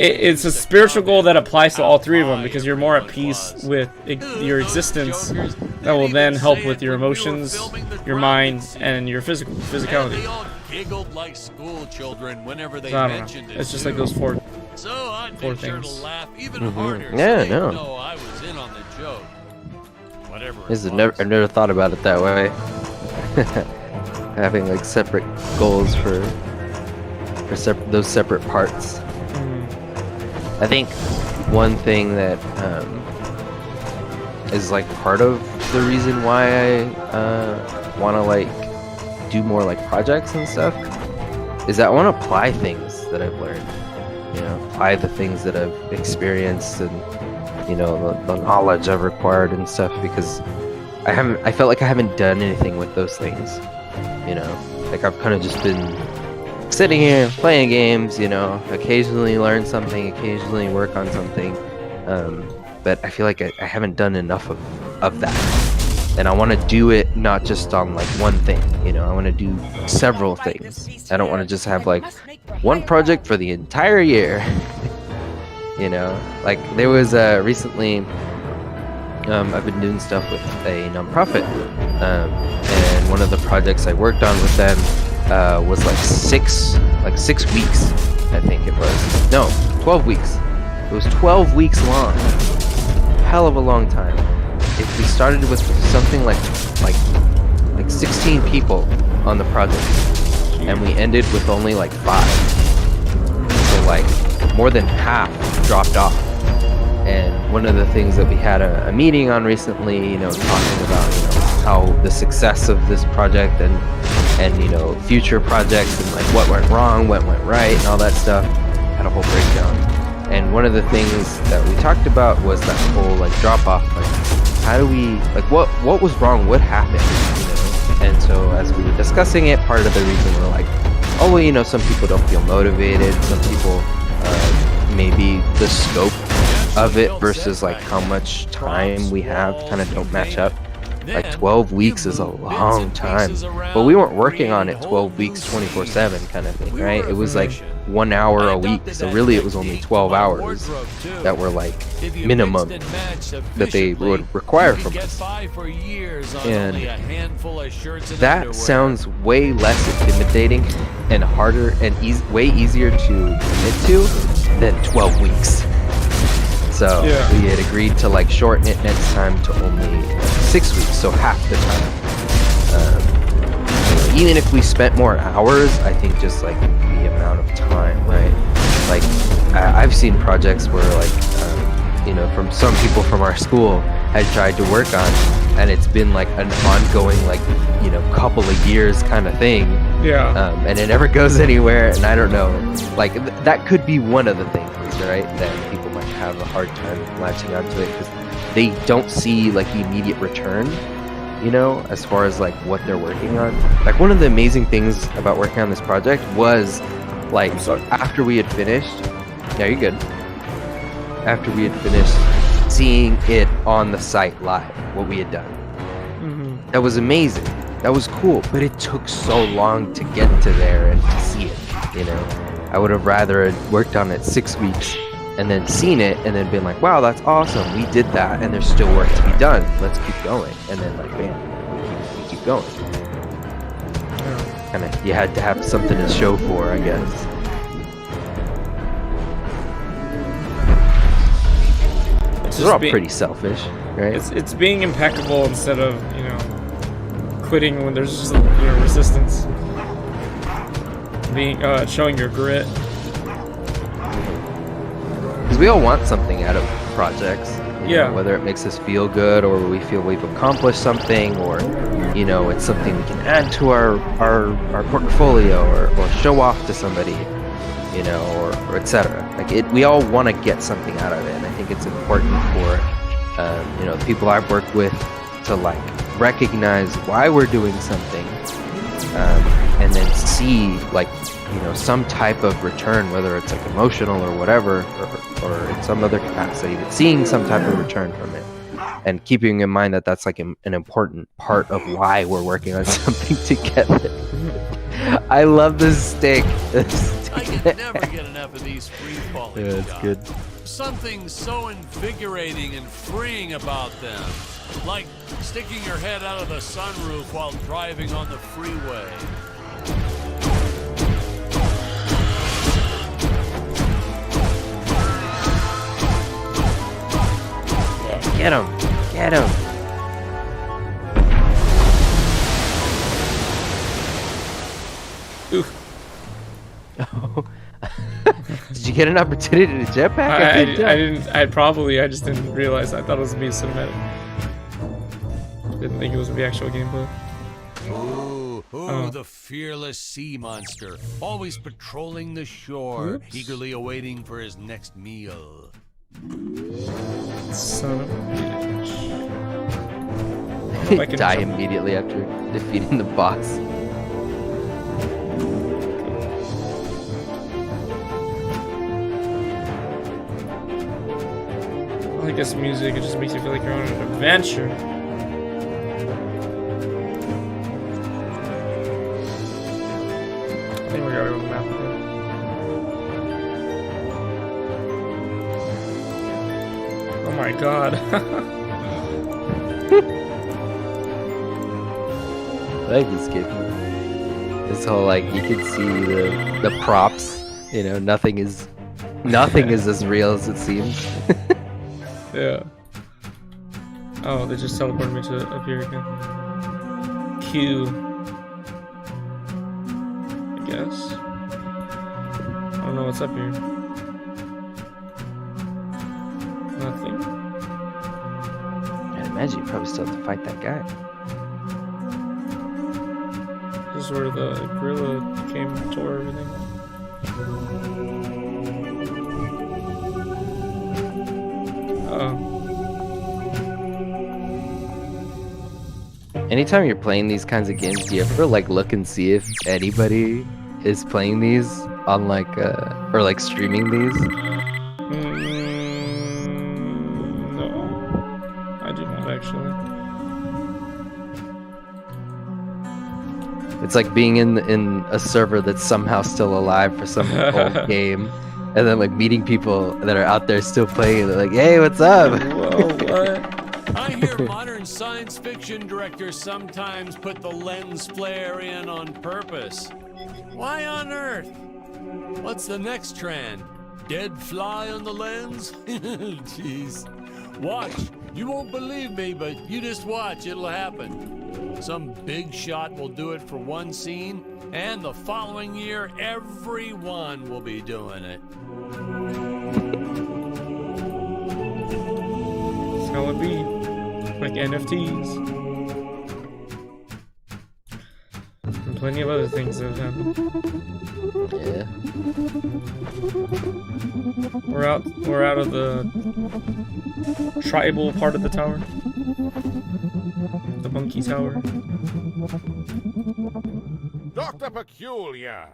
it's a spiritual goal that applies to all three of them because you're more at peace with your existence. That will then help with your emotions, your mind, and your physicality. I don't know. It's just like those four things. Yeah, no. I've never thought about it that way. Having like separate goals for those separate parts. I think one thing that is like part of the reason why I want to like do more like projects and stuff is that I want to apply things that I've learned. You know, apply the things that I've experienced and, you know, the knowledge I've acquired and stuff, because I felt like I haven't done anything with those things. You know, like I've kind of just been sitting here playing games, you know, occasionally learn something, occasionally work on something, but I feel like I haven't done enough of that, and I want to do it not just on like one thing, you know, I want to do several things. I don't want to just have like one project for the entire year. You know, like there was recently I've been doing stuff with a nonprofit, and one of the projects I worked on with them was like six weeks, I think it was. No, 12 weeks. It was 12 weeks long. Hell of a long time. If we started with something like 16 people on the project, and we ended with only like 5. So like more than half dropped off. And one of the things that we had a meeting on recently, you know, talking about, you know, how the success of this project and you know, future projects and like what went wrong, what went right, and all that stuff, had a whole breakdown. And one of the things that we talked about was that whole like drop off, like how do we, like what was wrong, what happened, you know? And so as we were discussing it, part of the reason we're like, oh well, you know, some people don't feel motivated, some people maybe the scope of it versus like how much time we have kind of don't match up. Like 12 weeks is a long time, but we weren't working on it 12 weeks 24/7 kind of thing, right? It was like 1 hour a week, so really it was only 12 hours that were like minimum that they would require from us. And that sounds way less intimidating and harder and way easier to commit to than 12 weeks. So we had agreed to like shorten it next time to only 6 weeks, so half the time. Even if we spent more hours, I think just like the amount of time, right? Like I've seen projects where like, you know, from some people from our school had tried to work on, and it's been like an ongoing, like, you know, couple of years kind of thing. And it never goes anywhere, and I don't know, like that could be one of the things, right, that people might have a hard time latching onto it because they don't see like the immediate return, you know, as far as like what they're working on. Like one of the amazing things about working on this project was like after we had finished, you're good. After we had finished seeing it on the site live, what we had done, that was amazing. That was cool, but it took so long to get to there and to see it, you know. I would have rather worked on it 6 weeks and then seen it and then been like, wow, that's awesome, we did that, and there's still work to be done, let's keep going. And then like, bam, we keep going. Kind of, you had to have something to show for, I guess. They're all pretty selfish, right? It's being impeccable instead of, you know, quitting when there's just, you know, resistance. Being showing your grit. Because we all want something out of projects. You Yeah. know, whether it makes us feel good, or we feel we've accomplished something, or you know, it's something we can add to our portfolio, or show off to somebody, you know, or etc. Like we all want to get something out of it, and I think it's important for you know, the people I've worked with to like recognize why we're doing something, and then see like, you know, some type of return, whether it's like emotional or whatever, or in some other capacity, but seeing some type of return from it, and keeping in mind that that's like an important part of why we're working on something together. I love this stick. I can never get enough of these free-falling Yeah, it's shots. good. Something so invigorating and freeing about them. Like sticking your head out of the sunroof while driving on the freeway. Get him! Get him! Oof. Oh. Did you get an opportunity to jetpack? I didn't. I just didn't realize. I thought it was gonna be cinematic. Didn't think it was gonna be actual gameplay. Oh, the fearless sea monster, always patrolling the shore, Oops. eagerly awaiting for his next meal. Son of a bitch. I can Die jump. immediately after defeating the boss. I like this music. It just makes you feel like you're on an adventure. I think we gotta go to the map again. Oh my god. I like this game. This whole like, you can see the props. You know, nothing is as real as it seems. Yeah. Oh, they just teleported me to up here again. Q. I guess. I don't know what's up here. Nothing. I imagine you probably still have to fight that guy. This is where the gorilla came, tore everything. Oh. Anytime you're playing these kinds of games, do you ever like look and see if anybody is playing these on like or like streaming these? No, I do not actually. It's like being in a server that's somehow still alive for some old game, and then like meeting people that are out there still playing. They're like, "Hey, what's up?" Whoa, what? I hear modern science fiction directors sometimes put the lens flare in on purpose. Why on earth? What's the next trend? Dead fly on the lens? Jeez. Watch. You won't believe me, but you just watch. It'll happen. Some big shot will do it for one scene, and the following year, everyone will be doing it. That's how it be. Like NFTs. And plenty of other things that have happened. Yeah. We're out of the tribal part of the tower. The monkey tower. Dr. Peculiar,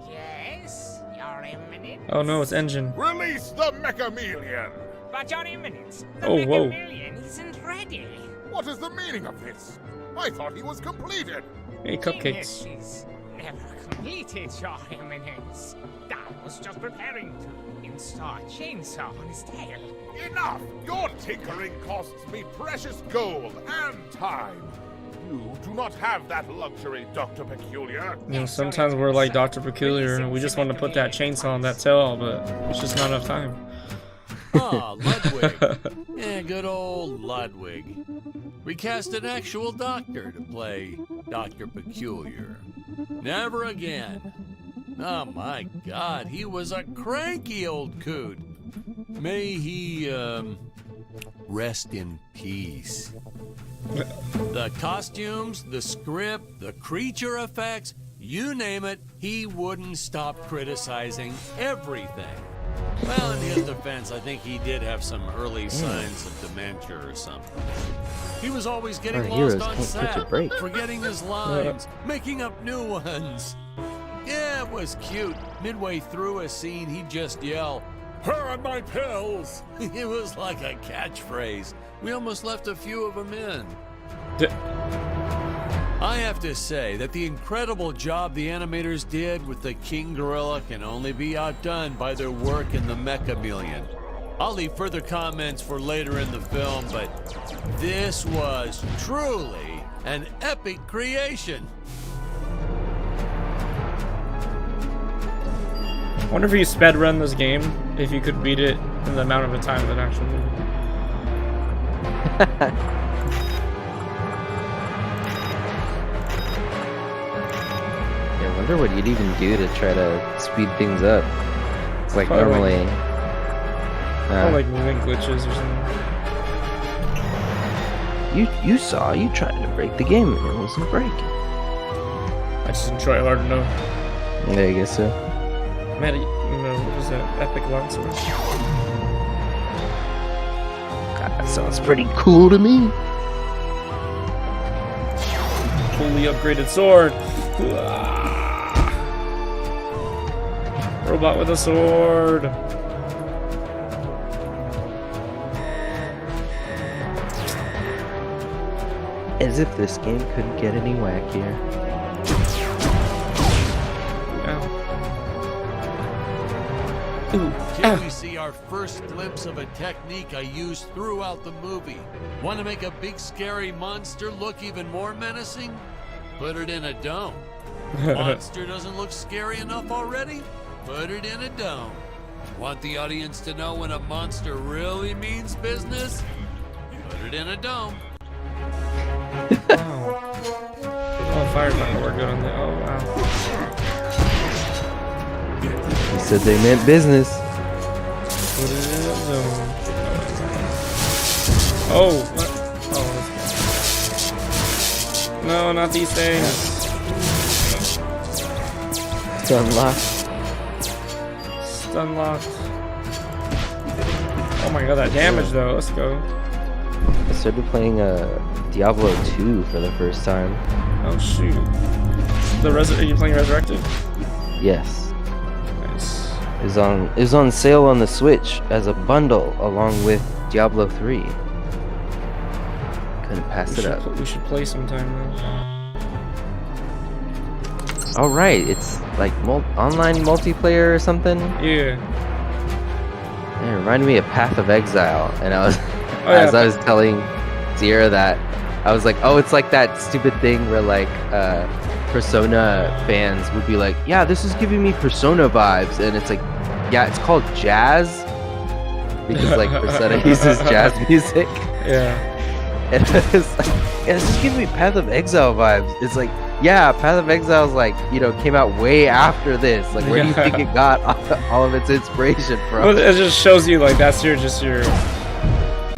Yes, Your Eminence. Oh no, it's engine. release the Mechamelion! But Your Eminence, the Oh, whoa. Mechamelion isn't ready. What is the meaning of this? I thought he was completed. Hey, cupcakes. Genesis never completed, Your Eminence. Dad was just preparing to install a chainsaw on his tail. Enough! Your tinkering costs me precious gold and time. You do not have that luxury, Dr. Peculiar. You know, sometimes we're like Dr. Peculiar and we just want to put that chainsaw on that tail, but it's just not enough time. Ah, Ludwig. Yeah, good old Ludwig. We cast an actual doctor to play Dr. Peculiar. Never again. Oh my God, he was a cranky old coot. May he, rest in peace. The costumes, the script, the creature effects, you name it, he wouldn't stop criticizing everything. Well, in his defense, I think he did have some early signs of dementia or something. He was always getting Our lost heroes on can't catch a set, break. forgetting his lines, making up new ones. Yeah, it was cute. Midway through a scene, he'd just yell, "Where are my pills?" It was like a catchphrase. We almost left a few of them in. I have to say that the incredible job the animators did with the King Gorilla can only be outdone by their work in the Mechameleon. I'll leave further comments for later in the film, but this was truly an epic creation. I wonder if you sped run this game, if you could beat it in the amount of a time of an actual movie. Yeah, I wonder what you'd even do to try to speed things up. It's like Probably normally. Or like moving glitches or something. You saw you tried to break the game and it wasn't breaking. I just didn't try hard enough. Yeah, I guess so. Man, what was that? Epic longsword? That sounds pretty cool to me. Fully upgraded sword. Robot with a sword. As if this game couldn't get any wackier. Here we see our first glimpse of a technique I used throughout the movie. Want to make a big scary monster look even more menacing? Put it in a dome. Monster doesn't look scary enough already? Put it in a dome. Want the audience to know when a monster really means business? Put it in a dome. Wow. Oh, fire's not gonna work good on that. Oh, wow. He said they meant business. Put it in a zone. Oh, what? Oh, let's go. No, not these things. Stun locked. Stun locked. Oh my god, that damage though. Let's go. I started playing Diablo 2 for the first time. Oh shoot. Are you playing Resurrected? Yes. Nice. It was on sale on the Switch as a bundle along with Diablo 3. Couldn't pass it up. We should play sometime though. Oh right, it's like online multiplayer or something. Yeah. It reminded me of Path of Exile, and I was Oh, I was telling Sierra that I was like, oh, it's like that stupid thing where like Persona fans would be like, yeah, this is giving me Persona vibes, and it's like, yeah, it's called jazz because like Persona uses jazz music. Yeah. And it's like, yeah, this is giving me Path of Exile vibes. It's like, yeah, Path of Exile is like, you know, came out way after this. Like, where do you think it got all of its inspiration from? Well, it just shows you like that's your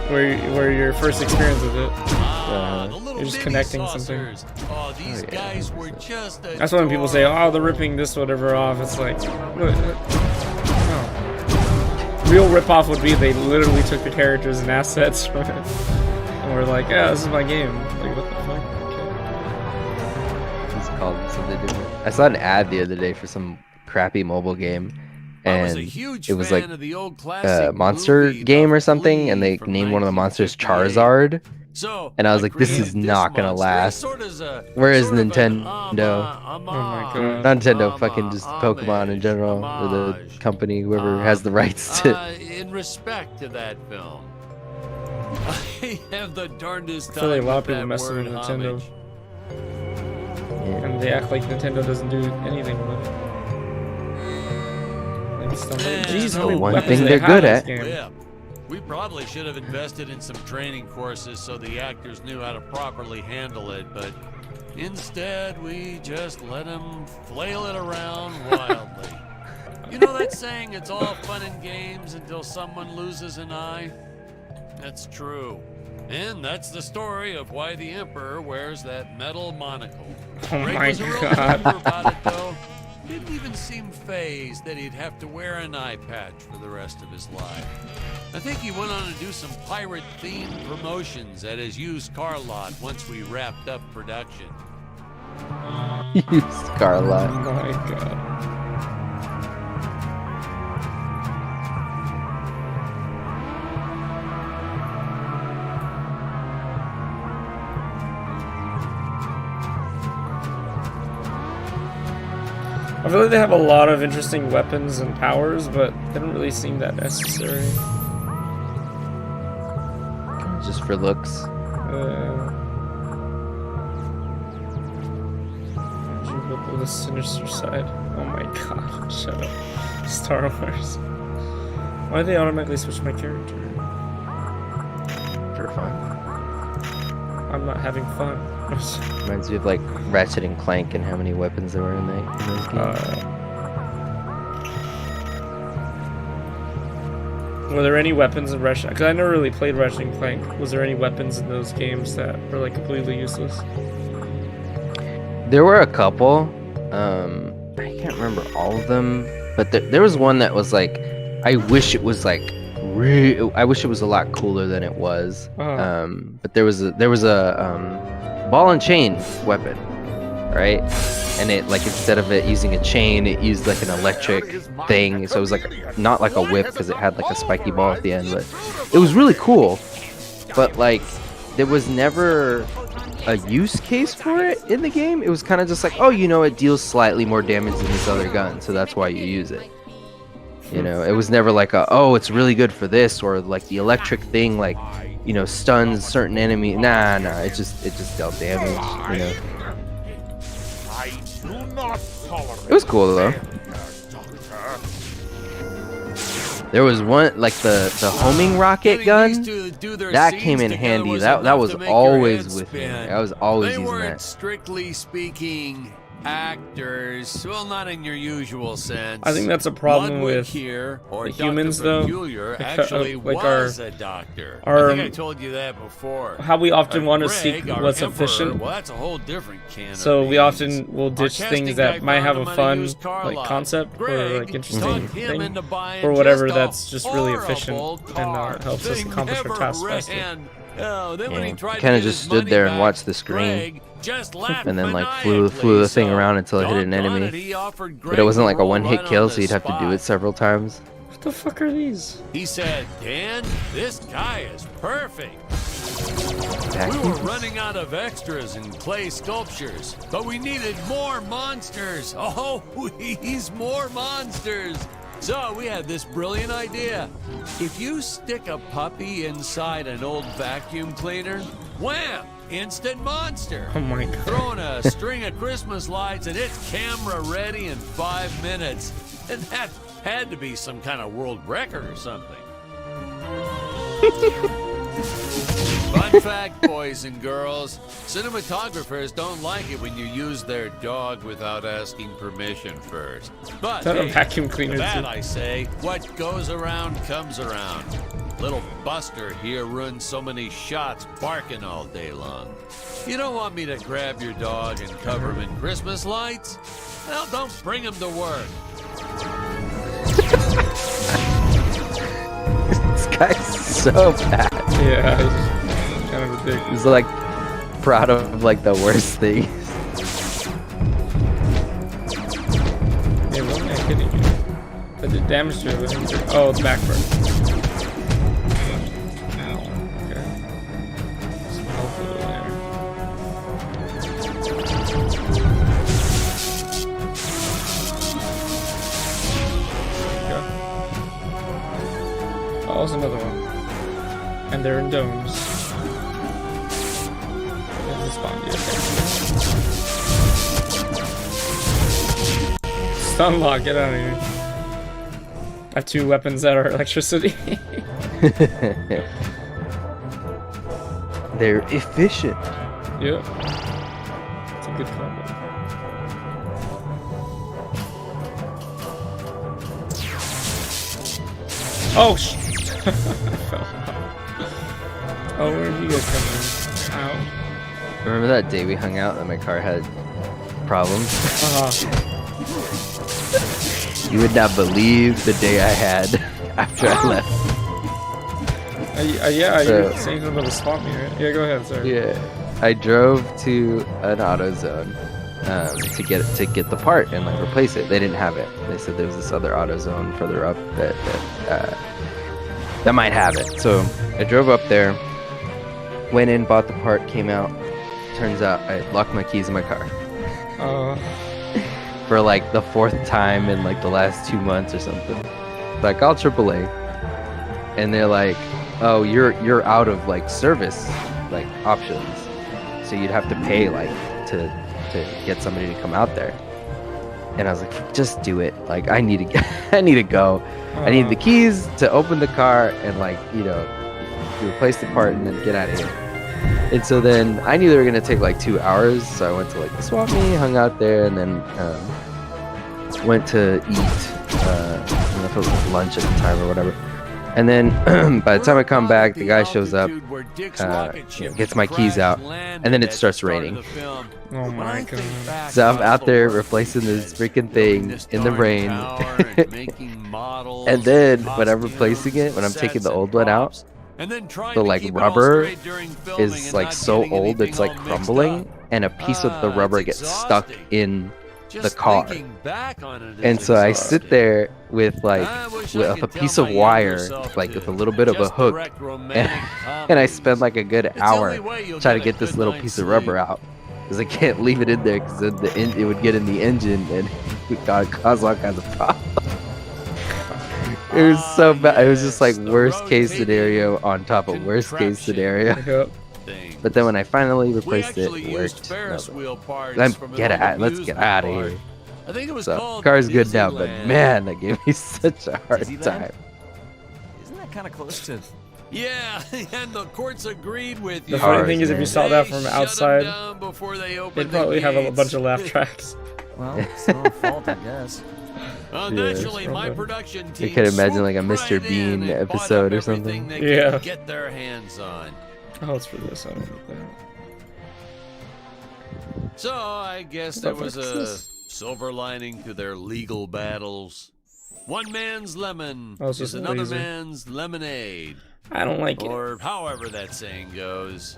where your first experience with it. You're just connecting something. Oh, these guys were just That's when people say, "Oh, they're ripping this whatever off." It's like, no. Real rip-off would be they literally took the characters and assets from it, and we're like, "Yeah, this is my game." Like, what the fuck? Okay. It's called something different. I saw an ad the other day for some crappy mobile game, and it was like a monster game or something, and they named one of the monsters Charizard. And I was like, this is not gonna last. Where is Nintendo? Oh my god. Not Nintendo, fucking just Pokemon in general, or the company, whoever has the rights to. In respect to that film, I have the darndest time. I feel like a lot of with people that mess with word Nintendo. homage. And they act like Nintendo doesn't do anything with it. Like, jeez, how many One weapons thing do they they're have good in at. this game? We probably should have invested in some training courses so the actors knew how to properly handle it, but instead we just let them flail it around wildly. You know that saying, it's all fun and games until someone loses an eye? That's true. And that's the story of why the Emperor wears that metal monocle. Oh Greg my was a real God. member about it, though. Didn't even seem fazed that he'd have to wear an eye patch for the rest of his life. I think he went on to do some pirate-themed promotions at his used car lot once we wrapped up production. Used car Oh lot. my god. I feel like they have a lot of interesting weapons and powers, but they don't really seem that necessary. Just for looks. The sinister side. Oh my god, shut up. Star Wars. Why did they automatically switch my character? For fun. I'm not having fun. Reminds me of like Ratchet and Clank and how many weapons there were in those games. Were there any weapons in Ratchet? Because I never really played Ratchet and Clank. Was there any weapons in those games that were like completely useless? There were a couple. I can't remember all of them, but there was one that was like, I wish it was like, I wish it was a lot cooler than it was. But there was a ball and chain weapon, right? And it like instead of it using a chain, it used like an electric thing. So it was like not like a whip because it had like a spiky ball at the end, but it was really cool. But like there was never a use case for it in the game. It was kind of just like, oh, you know, it deals slightly more damage than this other gun, so that's why you use it. You know, it was never like oh, it's really good for this, or like the electric thing, like, you know, stuns certain enemy. Nah, it just dealt damage. You know, I do not tolerate it was cool though. There was one like the homing rocket gun that came in handy. That was always with me. I was always they using weren't that. strictly speaking actors. Well, not in your usual sense. I think that's a problem Ludwig with here, or the humans, though. Peculiar, actually Like was a doctor. our- I think I told you that before. how we often want to Greg, seek our what's emperor, efficient. Well, that's a whole different can of So we beans. often will ditch Our things casting that guy might have found a him at fun used car like lot. concept or Greg like interesting talked him thing into buying or whatever just a that's just really efficient horrible and car. helps us They accomplish our never task faster. ran. Oh, then when Yeah, he tried he to kinda get just his stood money there and back, watched the screen. Greg just laughed And then like maniacally, flew the thing so around until it hit an doggone enemy. it, he offered But Greg it wasn't to like a roll one-hit right kill, on so the you'd have to do spot. it several times. What the fuck are these? He said, Dan, this guy is perfect. We Vacuums? were running out of extras and clay sculptures, but we needed more monsters. Oh, please, more monsters. So we had this brilliant idea. If you stick a puppy inside an old vacuum cleaner, wham, instant monster. Oh my god. Throwing a string of Christmas lights and it's camera ready in 5 minutes. And that had to be some kind of world record or something. Fun fact, boys and girls, cinematographers don't like it when you use their dog without asking permission first. But Is that a hey, vacuum cleaner to that too? I say, what goes around comes around. Little Buster here runs so many shots barking all day long. You don't want me to grab your dog and cover him in Christmas lights? Well, don't bring him to work. This guy's so bad. Yeah, it's kind of ridiculous. He's like proud of like the worst thing. Yeah, what am I hitting you? I did damage to it, but injured. Oh, it's back burn. Ow. Okay. Some health over there. There you go. Oh, there's another one. And they're in domes. There's a spawn, yeah. Stun lock, get out of here. Have 2 weapons that are electricity. They're efficient. Yep. It's a good combo. Oh, sh! I fell off. Oh, where did you guys come in? Ow. Remember that day we hung out and my car had problems? You would not believe the day I had after I left. Yeah, So- you were saying something about the spot me, right? Yeah, go ahead, sorry. Yeah, I drove to an AutoZone to get the part and like replace it. They didn't have it. They said there was this other AutoZone further up that might have it. So I drove up there, went in, bought the part, came out. Turns out I locked my keys in my car for like the 4th time in like the last 2 months or something. So I called AAA, and they're like, "Oh, you're out of like service like options, so you'd have to pay like to get somebody to come out there." And I was like, "Just do it. Like I need to I need to go. I need the keys to open the car and like replace the part and then get out of here." And so then I knew they were gonna take like 2 hours, so I went to like the swap meet, hung out there, and then went to eat. I don't know if it was like lunch at the time or whatever. And then by the time I come back, the guy shows up, gets my keys out, and then it starts raining. Oh my god. So I'm out there replacing this freaking thing in the rain. And then when I'm replacing it, when I'm taking the old one out, the like rubber is like so old it's like crumbling, and a piece of the rubber gets stuck in the car. And so I sit there with like with a piece of wire, like with a little bit of a hook, and I spend like a good hour trying to get this little piece of rubber out, because I can't leave it in there, because it would get in the engine and it would cause all kinds of problems. It was so bad. It was just like worst case scenario on top of worst case scenario. Yep. But then when I finally replaced it, it worked. Let's get out of here. I think it was So called car's good now, but Disneyland. man, that gave me such a hard Disneyland? time. Isn't that kind of close to? Yeah, and the courts agreed with you. The funny Ours, thing is, if you man. saw that from They shut 'em outside, down before they opened they'd the probably have a gates. bunch of laugh tracks. Well, it's not fault, I guess. Naturally, it's my probably- production You team could imagine like a swooped Mr. right Bean in and bought episode up or something. everything they Yeah. could get their hands on. Oh, it's for this. I don't know that. So I guess What there the was fuck is a this? silver lining to their legal battles. One man's lemon Oh, it's is just another laser. man's lemonade, I don't like it. or however that saying goes.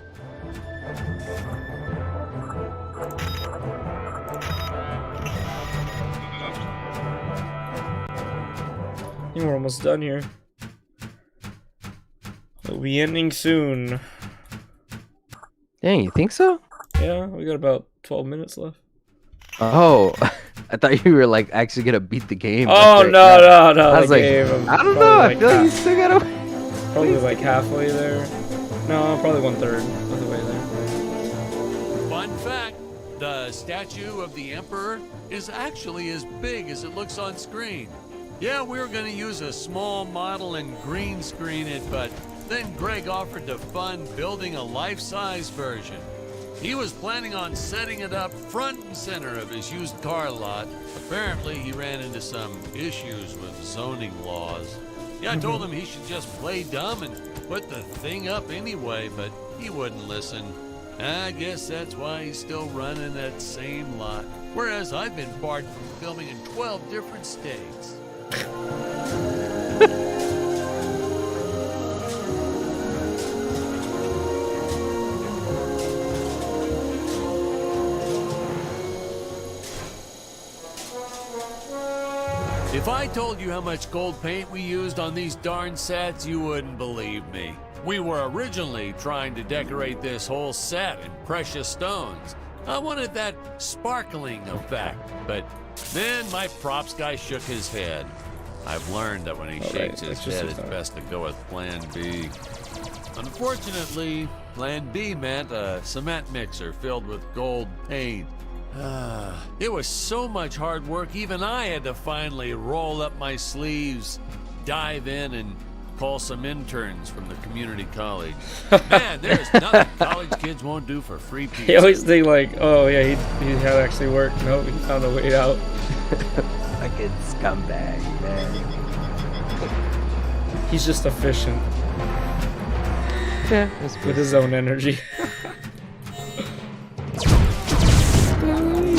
I think we're almost done here. We'll be ending soon. Dang, you think so? Yeah, we got about 12 minutes left. Oh, I thought you were like actually gonna beat the game. Oh, after- no, yeah. no, no. I was the like, game, I'm I don't probably know. I like feel like you half- still gotta. Probably like halfway there. No, probably 1/3 of the way there. Fun fact, the statue of the Emperor is actually as big as it looks on screen. Yeah, we were going to use a small model and green screen it, but then Greg offered to fund building a life-size version. He was planning on setting it up front and center of his used car lot. Apparently, he ran into some issues with zoning laws. Yeah, I told him he should just play dumb and put the thing up anyway, but he wouldn't listen. I guess that's why he's still running that same lot. Whereas I've been barred from filming in 12 different states. If I told you how much gold paint we used on these darn sets, you wouldn't believe me. We were originally trying to decorate this whole set in precious stones. I wanted that sparkling effect, but then my props guy shook his head. I've learned that when he shakes his that's just head, a it's thought. best to go with Plan B. Unfortunately, Plan B meant a cement mixer filled with gold paint. It was so much hard work, even I had to finally roll up my sleeves. dive in and call some interns from the community college. Man, there's nothing college kids won't do for free pizza. He always think like, oh yeah, he had actually worked. No, he found a way out. Fucking scumbag, man. He's just efficient Yeah, with his own energy.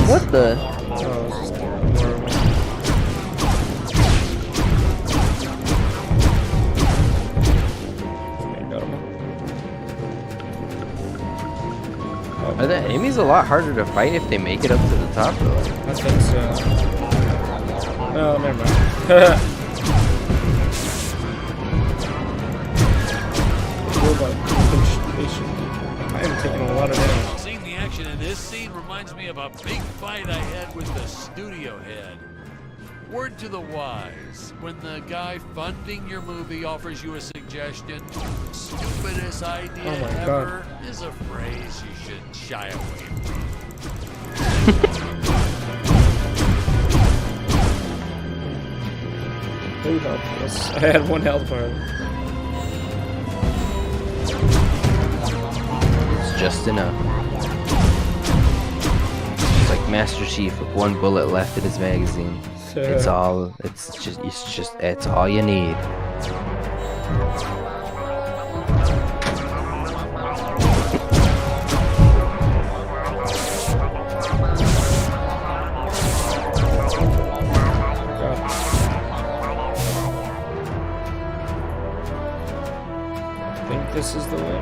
What the? Oh, it's just more Are the enemies a lot harder to fight if they make it up to the top? Or like? I think so. No, never mind. I am taking a lot of damage. Seeing the action in this scene reminds me of a big fight I had with the studio head. Word to the wise, when the guy funding your movie offers you a suggestion, stupidest idea ever is a phrase you should shy away from. Who helped us? I had one health bar. It's just enough. It's like Master Chief with one bullet left in his magazine. It's all you need. I think this is the way.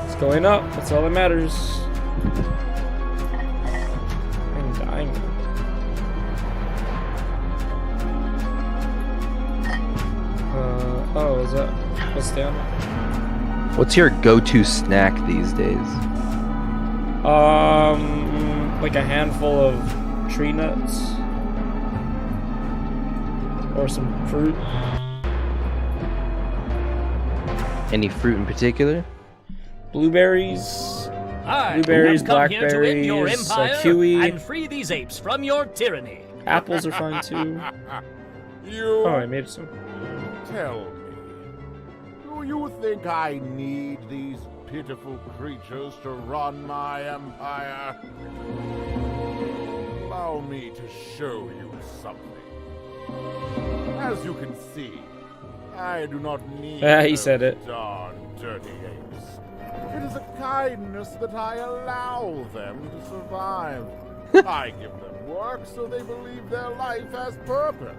It's going up. That's all that matters. I'm dying. Oh, is that what's down? What's your go-to snack these days? Like a handful of tree nuts or some fruit. Any fruit in particular? Blueberries. I Blueberries, have come here to end your blackberries, empire kiwi. and free these apes from your tyranny. Apples are fine too. You Oh, I made it so. tell me, do you think I need these pitiful creatures to run my empire? Allow me to show you something. As you can see, I do not need He those said it. darn dirty apes. It is a kindness that I allow them to survive. I give them work so they believe their life has purpose.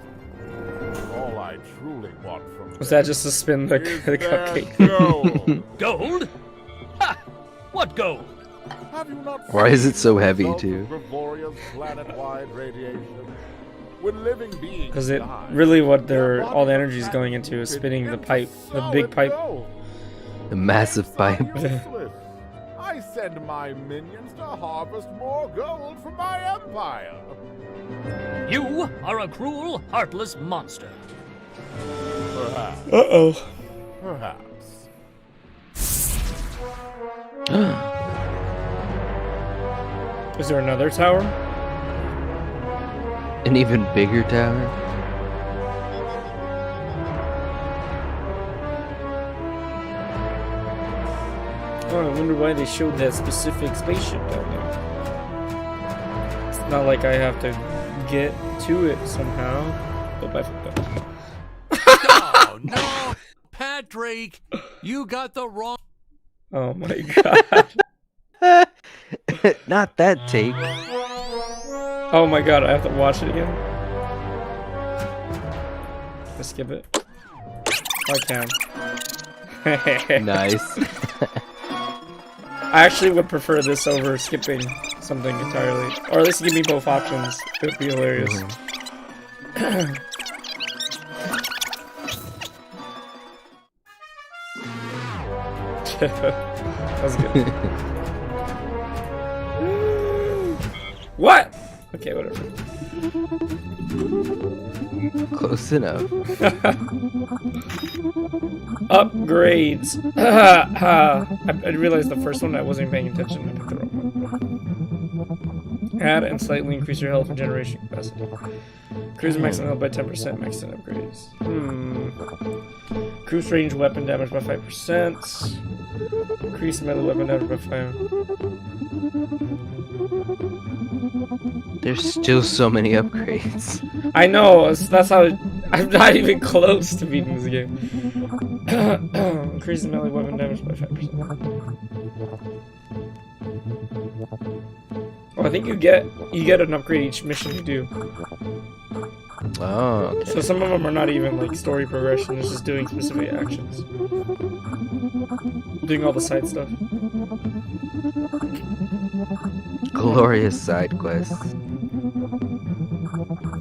All I truly want from Was them that just to spin the is cupcake? their gold. Gold? Ha! What gold? Have you not Why is it so seen the heavy, result too? of Gregoria's planet-wide radiation? When living beings Because it die, really what their all the bodies energy is going into is spinning the pipe, the big pipe. The massive pipe. Useless. I send my minions to harvest more gold for my empire. You are a cruel, heartless monster. Perhaps. Uh-oh. Perhaps. Is there another tower? An even bigger tower? Oh, I wonder why they showed that specific spaceship down there. It's not like I have to get to it somehow. Oh, I fucked up. Oh, no! Patrick, you got the wrong... Oh my god. Not that take. Oh my god, I have to watch it again. Let's skip it. I can. Nice. I actually would prefer this over skipping something entirely. Or at least give me both options. It would be hilarious. That was good. What? Okay, whatever. Close enough. Upgrades. I realized the first one I wasn't paying attention. I picked the wrong one. Add and slightly increase your health and generation capacity. Cruise maximum health by 10%, max 10 upgrades. Cruise range weapon damage by 5%. Increase melee weapon damage by 5. There's still so many upgrades. I know, that's how I'm not even close to beating this game. Increase melee weapon damage by 5%. Well, I think you get an upgrade each mission you do. Oh, okay. So some of them are not even like story progression, it's just doing specific actions. Doing all the side stuff. Glorious side quests.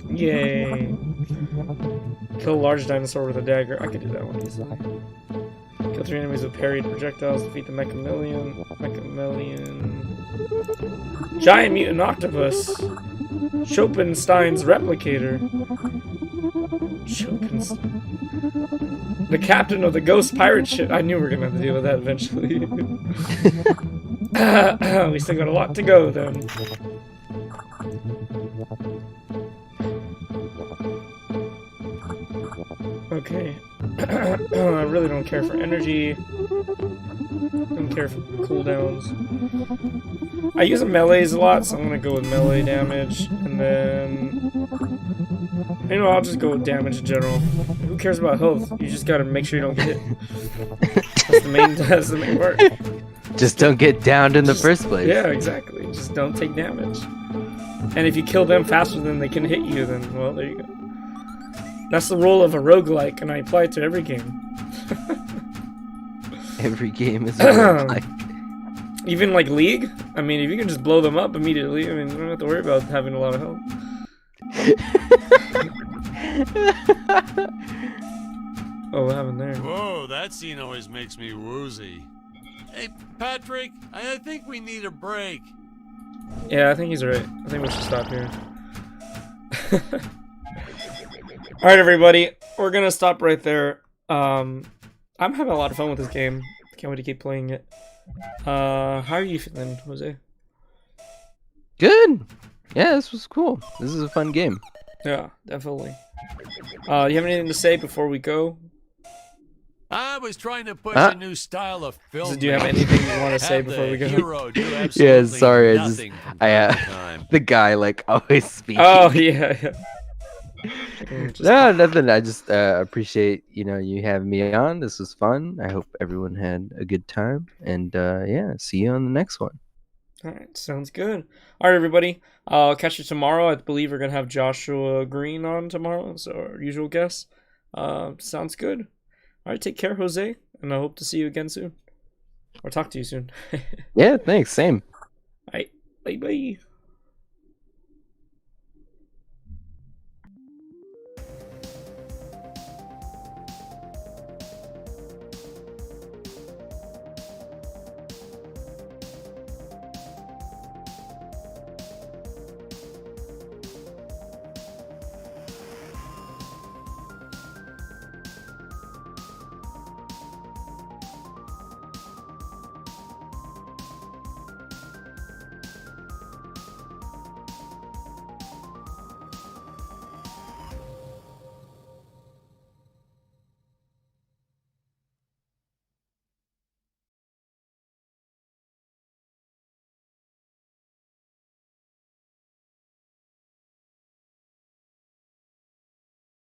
Yay. Kill a large dinosaur with a dagger. I could do that one easily. Kill 3 enemies with parried projectiles. Defeat the Mechamillion. Giant mutant octopus. Schopenstein's replicator. The captain of the ghost pirate ship. I knew we were gonna have to deal with that eventually. We still got a lot to go then. Okay. I really don't care for energy. Don't care for cooldowns. I use melees a lot, so I'm gonna go with melee damage, and then I'll just go with damage in general. Who cares about health? You just gotta make sure you don't get hit. That's the main part. Just don't get downed in the first place. Yeah, exactly. Just don't take damage. And if you kill them faster than they can hit you, then well, there you go. That's the rule of a roguelike, and I apply it to every game. Every game is a roguelike. Even like League? I mean, if you can just blow them up immediately, I mean, you don't have to worry about having a lot of health. Oh, what happened there? Whoa, that scene always makes me woozy. Hey, Patrick, I think we need a break. Yeah, I think he's right. I think we should stop here. Alright, everybody. We're gonna stop right there. I'm having a lot of fun with this game. Can't wait to keep playing it. How are you feeling, Jose? Good. Yeah, this was cool. This is a fun game. Yeah, definitely. You have anything to say before we go? I was trying to push a new style of film. So do you have anything you want to say before we go? Yeah, sorry. The guy like always speaking. Oh yeah. No, nothing. I just appreciate you having me on. This was fun. I hope everyone had a good time. And yeah, see you on the next one. All right, sounds good. All right, everybody. I'll catch you tomorrow. I believe we're gonna have Joshua Green on tomorrow, so our usual guest. Sounds good. All right, take care, Jose, and I hope to see you again soon, or talk to you soon. Yeah, thanks. Same. All right, bye.